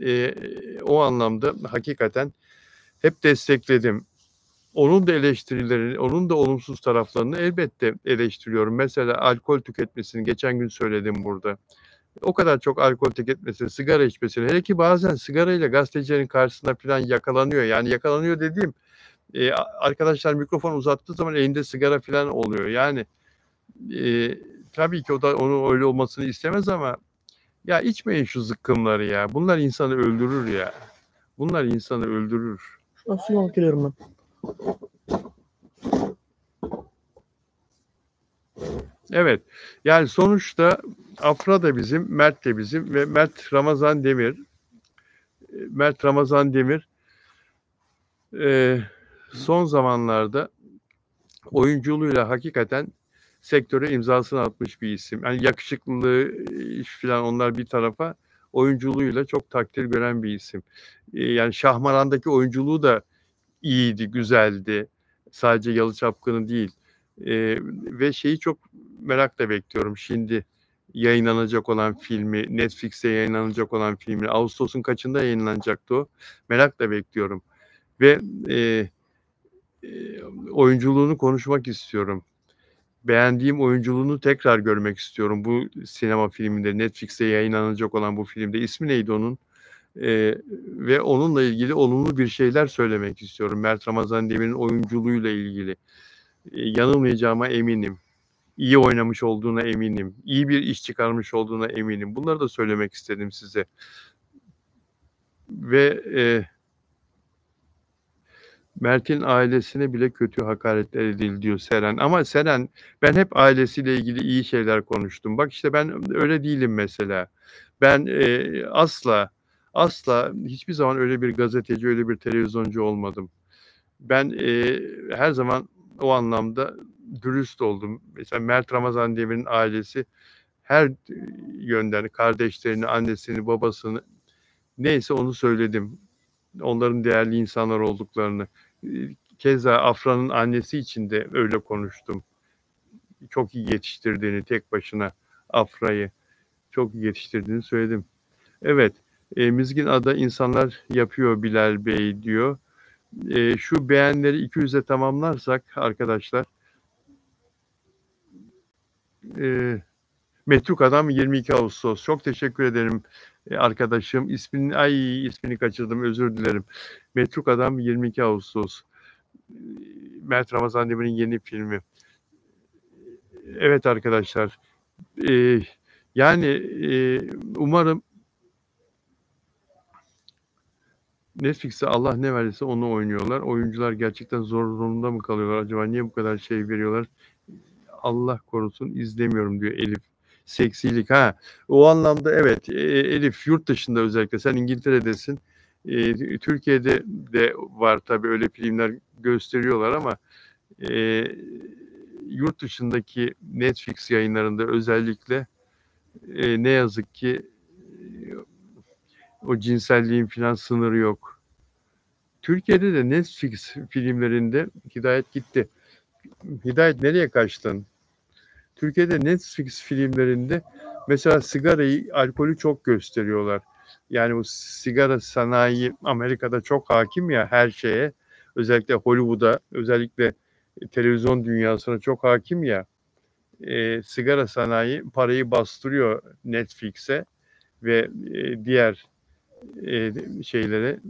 o anlamda hakikaten hep destekledim. Onun da eleştirilerini, onun da olumsuz taraflarını elbette eleştiriyorum. Mesela alkol tüketmesini geçen gün söyledim burada. o kadar çok alkol tüketmesini, sigara içmesini, hele ki bazen sigarayla gazetecilerin karşısında falan yakalanıyor. Yani yakalanıyor dediğim, arkadaşlar mikrofon uzattığı zaman elinde sigara falan oluyor. Yani tabii ki o da onun öyle olmasını istemez ama ya içmeyin şu zıkkımları ya. Bunlar insanı öldürür ya. Bunlar insanı öldürür. Nasıl yol giriyorum ben? Evet. Yani sonuçta Afra da bizim, Mert de bizim ve Mert Ramazan Demir son zamanlarda oyunculuğuyla hakikaten sektöre imzasını atmış bir isim. Yani yakışıklılığı falan onlar bir tarafa, oyunculuğuyla çok takdir gören bir isim. Yani Şahmaran'daki oyunculuğu da iyiydi, güzeldi. Sadece Yalı Çapkını değil. Ve şeyi çok merakla bekliyorum. Şimdi yayınlanacak olan filmi, Netflix'te yayınlanacak olan filmi, Ağustos'un kaçında yayınlanacaktı o? Merakla bekliyorum. Ve oyunculuğunu konuşmak istiyorum. Beğendiğim oyunculuğunu tekrar görmek istiyorum. Bu sinema filminde, Netflix'te yayınlanacak olan bu filmde. İsmi neydi onun? Ve onunla ilgili olumlu bir şeyler söylemek istiyorum. Mert Ramazan Demir'in oyunculuğuyla ilgili. Yanılmayacağıma eminim. İyi oynamış olduğuna eminim. İyi bir iş çıkarmış olduğuna eminim. Bunları da söylemek istedim size. Ve Mert'in ailesine bile kötü hakaretler edildi diyor Seren. Ama Seren, ben hep ailesiyle ilgili iyi şeyler konuştum. Bak işte ben öyle değilim mesela. Ben asla hiçbir zaman öyle bir gazeteci, öyle bir televizyoncu olmadım. Ben her zaman o anlamda dürüst oldum. Mesela Mert Ramazan Demir'in ailesi her yönden kardeşlerini, annesini, babasını neyse onu söyledim. Onların değerli insanlar olduklarını. Keza Afra'nın annesi için de öyle konuştum. Çok iyi yetiştirdiğini, tek başına Afra'yı çok iyi yetiştirdiğini söyledim. Evet, Mizgin Ada insanlar yapıyor Bilal Bey diyor. Şu beğenileri 200'e tamamlarsak arkadaşlar, Metruk Adam 22 Ağustos. Çok teşekkür ederim arkadaşım. İsmini kaçırdım, özür dilerim. Metruk Adam 22 Ağustos. Mert Ramazan Demir'in yeni filmi. Evet arkadaşlar. Yani umarım Netflix'te Allah ne verirse onu oynuyorlar. Oyuncular gerçekten zor durumda mı kalıyorlar? Acaba niye bu kadar şey veriyorlar? Allah korusun izlemiyorum diyor Elif. Seksilik ha. O anlamda evet Elif yurt dışında özellikle sen İngiltere'desin. Türkiye'de de var tabii öyle filmler gösteriyorlar ama yurt dışındaki Netflix yayınlarında özellikle ne yazık ki o cinselliğin falan sınırı yok. Türkiye'de de Netflix filmlerinde Hidayet gitti. Hidayet nereye kaçtın? Türkiye'de Netflix filmlerinde mesela sigarayı, alkolü çok gösteriyorlar. Yani bu sigara sanayi Amerika'da çok hakim ya her şeye. Özellikle Hollywood'a, özellikle televizyon dünyasına çok hakim ya. Sigara sanayi parayı bastırıyor Netflix'e ve diğer şeylere,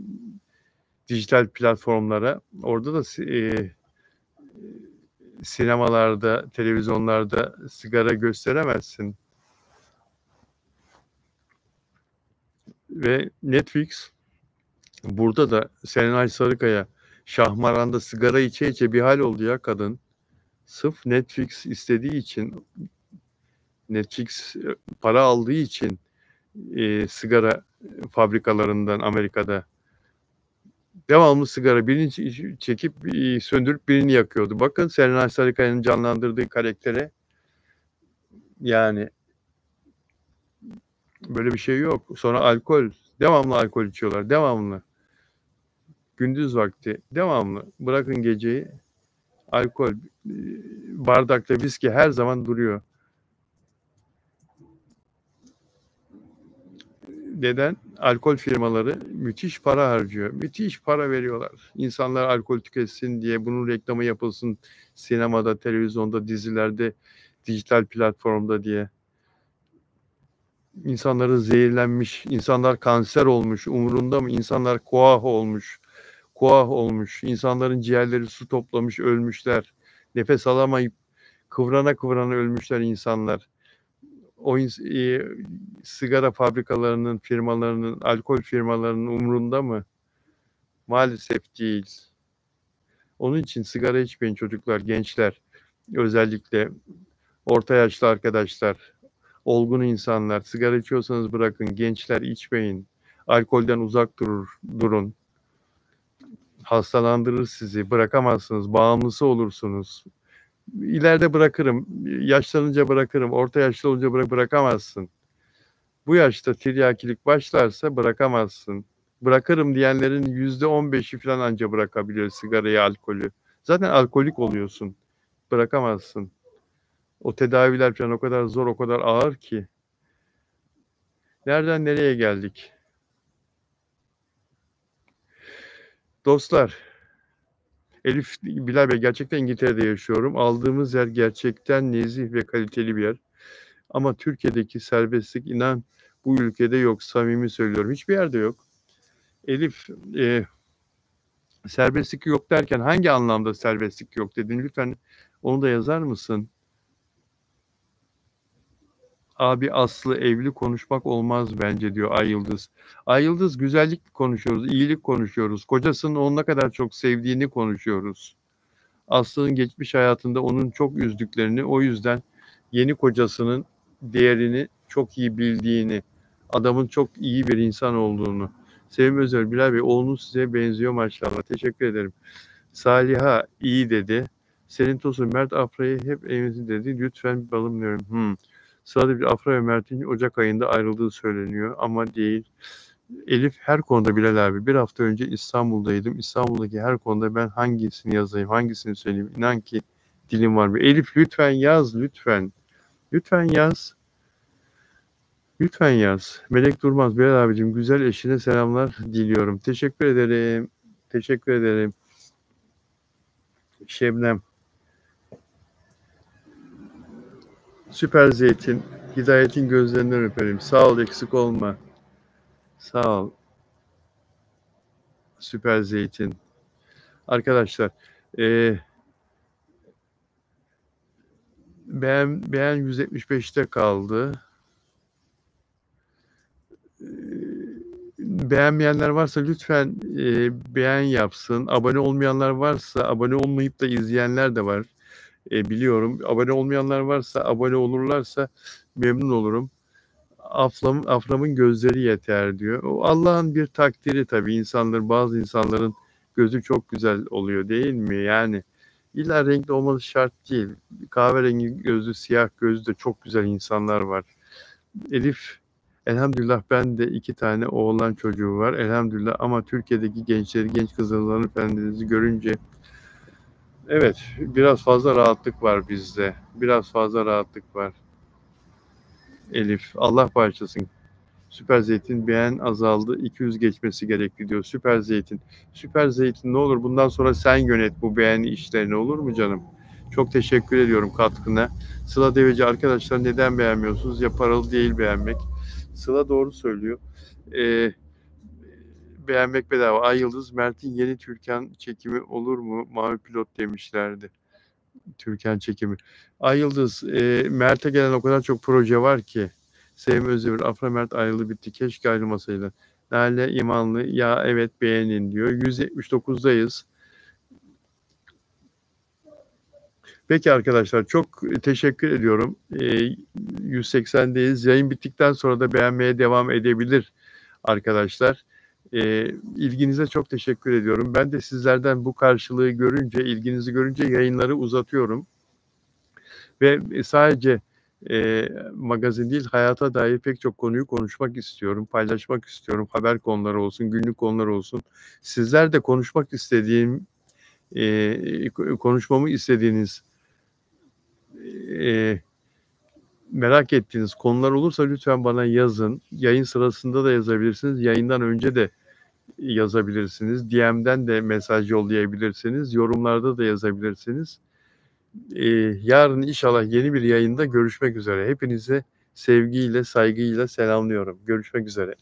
dijital platformlara. Orada da sinemalarda, televizyonlarda sigara gösteremezsin. Ve Netflix burada da Serenay Sarıkaya Şahmaran'da sigara içe içe bir hal oldu ya kadın. Sırf Netflix istediği için, Netflix para aldığı için sigara fabrikalarından Amerika'da devamlı sigara birini çekip söndürüp birini yakıyordu. Bakın Serenay Sarıkaya'nın canlandırdığı karaktere yani böyle bir şey yok. Sonra alkol. Devamlı alkol içiyorlar. Devamlı. Gündüz vakti. Devamlı. Bırakın geceyi. Alkol. Bardakta viski her zaman duruyor. Neden? Alkol firmaları müthiş para harcıyor. Müthiş para veriyorlar. İnsanlar alkol tüketsin diye, bunun reklamı yapılsın sinemada, televizyonda, dizilerde, dijital platformda diye. İnsanları zehirlenmiş, insanlar kanser olmuş, umurunda mı? İnsanlar koah olmuş, insanların ciğerleri su toplamış, ölmüşler. Nefes alamayıp kıvrana kıvrana ölmüşler insanlar. Sigara fabrikalarının, firmalarının, alkol firmalarının umurunda mı? Maalesef değil. Onun için sigara içmeyin çocuklar, gençler. Özellikle orta yaşlı arkadaşlar, olgun insanlar. Sigara içiyorsanız bırakın. Gençler içmeyin. Alkolden uzak durun. Hastalandırır sizi. Bırakamazsınız. Bağımlısı olursunuz. İleride bırakırım. Yaşlanınca bırakırım. Orta yaşlı olunca bırakamazsın. Bu yaşta tiryakilik başlarsa bırakamazsın. Bırakırım diyenlerin %15'i falan anca bırakabiliyor sigarayı, alkolü. Zaten alkolik oluyorsun. Bırakamazsın. O tedaviler falan o kadar zor, o kadar ağır ki. Nereden nereye geldik? Dostlar, Elif, Bilal Bey, gerçekten İngiltere'de yaşıyorum. Aldığımız yer gerçekten nezih ve kaliteli bir yer. Ama Türkiye'deki serbestlik, inan, bu ülkede yok. Samimi söylüyorum. Hiçbir yerde yok. Elif, serbestlik yok derken hangi anlamda serbestlik yok dedin? Lütfen onu da yazar mısın? Abi Aslı, evli konuşmak olmaz bence diyor Ay Yıldız. Ay Yıldız, güzellik konuşuyoruz, iyilik konuşuyoruz. Kocasının onu ne kadar çok sevdiğini konuşuyoruz. Aslı'nın geçmiş hayatında onun çok üzdüklerini, o yüzden yeni kocasının değerini çok iyi bildiğini, adamın çok iyi bir insan olduğunu. Sevim Özel, Bilal Bey, oğlunuz size benziyor maşallah. Teşekkür ederim. Saliha iyi dedi. Selin Tosun, Mert Afra'yı hep evimizi dedi. Lütfen balım diyorum. Sırada bir Afra ve Mert'in Ocak ayında ayrıldığı söyleniyor ama değil. Elif, her konuda Bilal abi. Bir hafta önce İstanbul'daydım. İstanbul'daki her konuda ben hangisini yazayım, hangisini söyleyeyim? İnan ki dilim var. Elif, lütfen yaz, lütfen. Lütfen yaz. Lütfen yaz. Melek Durmaz, Bilal abicim, güzel eşine selamlar diliyorum. Teşekkür ederim. Teşekkür ederim. Şebnem. Süper Zeytin. Hidayet'in gözlerinden öperim. Sağ ol, eksik olma. Sağ ol. Süper Zeytin. Arkadaşlar, beğen 175'te kaldı. Beğenmeyenler varsa lütfen beğen yapsın. Abone olmayanlar varsa, abone olmayıp da izleyenler de var. Biliyorum. Abone olmayanlar varsa, abone olurlarsa memnun olurum. Afram'ın gözleri yeter diyor. O Allah'ın bir takdiri tabii. Bazı insanların gözü çok güzel oluyor değil mi? Yani illa renkli olması şart değil. Kahverengi gözlü, siyah gözlü de çok güzel insanlar var. Elif, elhamdülillah ben de 2 tane oğlan çocuğu var. Elhamdülillah, ama Türkiye'deki gençleri, genç kızların efendinizi görünce evet, biraz fazla rahatlık var bizde. Biraz fazla rahatlık var. Elif, Allah bağışlasın. Süper Zeytin, beğen azaldı. 200 geçmesi gerekli diyor. Süper Zeytin. Süper Zeytin, ne olur bundan sonra sen yönet bu beğeni işlerini, olur mu canım? Çok teşekkür ediyorum katkına. Sıla Deveci, arkadaşlar neden beğenmiyorsunuz? Ya paralı değil beğenmek. Sıla doğru söylüyor. Beğenmek bedava. Ay Yıldız, Mert'in yeni Türkan çekimi olur mu? Mavi Pilot demişlerdi. Türkan çekimi. Ay Yıldız, Mert'e gelen o kadar çok proje var ki. Sevim Özdemir, Afra Mert ayrıldı bitti. Keşke ayrılmasaydı. Lale İmanlı, ya evet beğenin diyor. 179'dayız. Peki arkadaşlar, çok teşekkür ediyorum. 180'deyiz. Yayın bittikten sonra da beğenmeye devam edebilir arkadaşlar. İlginize çok teşekkür ediyorum. Ben de sizlerden bu karşılığı görünce, ilginizi görünce yayınları uzatıyorum. Ve sadece magazin değil, hayata dair pek çok konuyu konuşmak istiyorum, paylaşmak istiyorum. Haber konuları olsun, günlük konular olsun. Sizler de konuşmamı istediğiniz, merak ettiğiniz konular olursa lütfen bana yazın. Yayın sırasında da yazabilirsiniz. Yayından önce de yazabilirsiniz. DM'den de mesaj yollayabilirsiniz. Yorumlarda da yazabilirsiniz. Yarın inşallah yeni bir yayında görüşmek üzere. Hepinize sevgiyle, saygıyla selamlıyorum. Görüşmek üzere.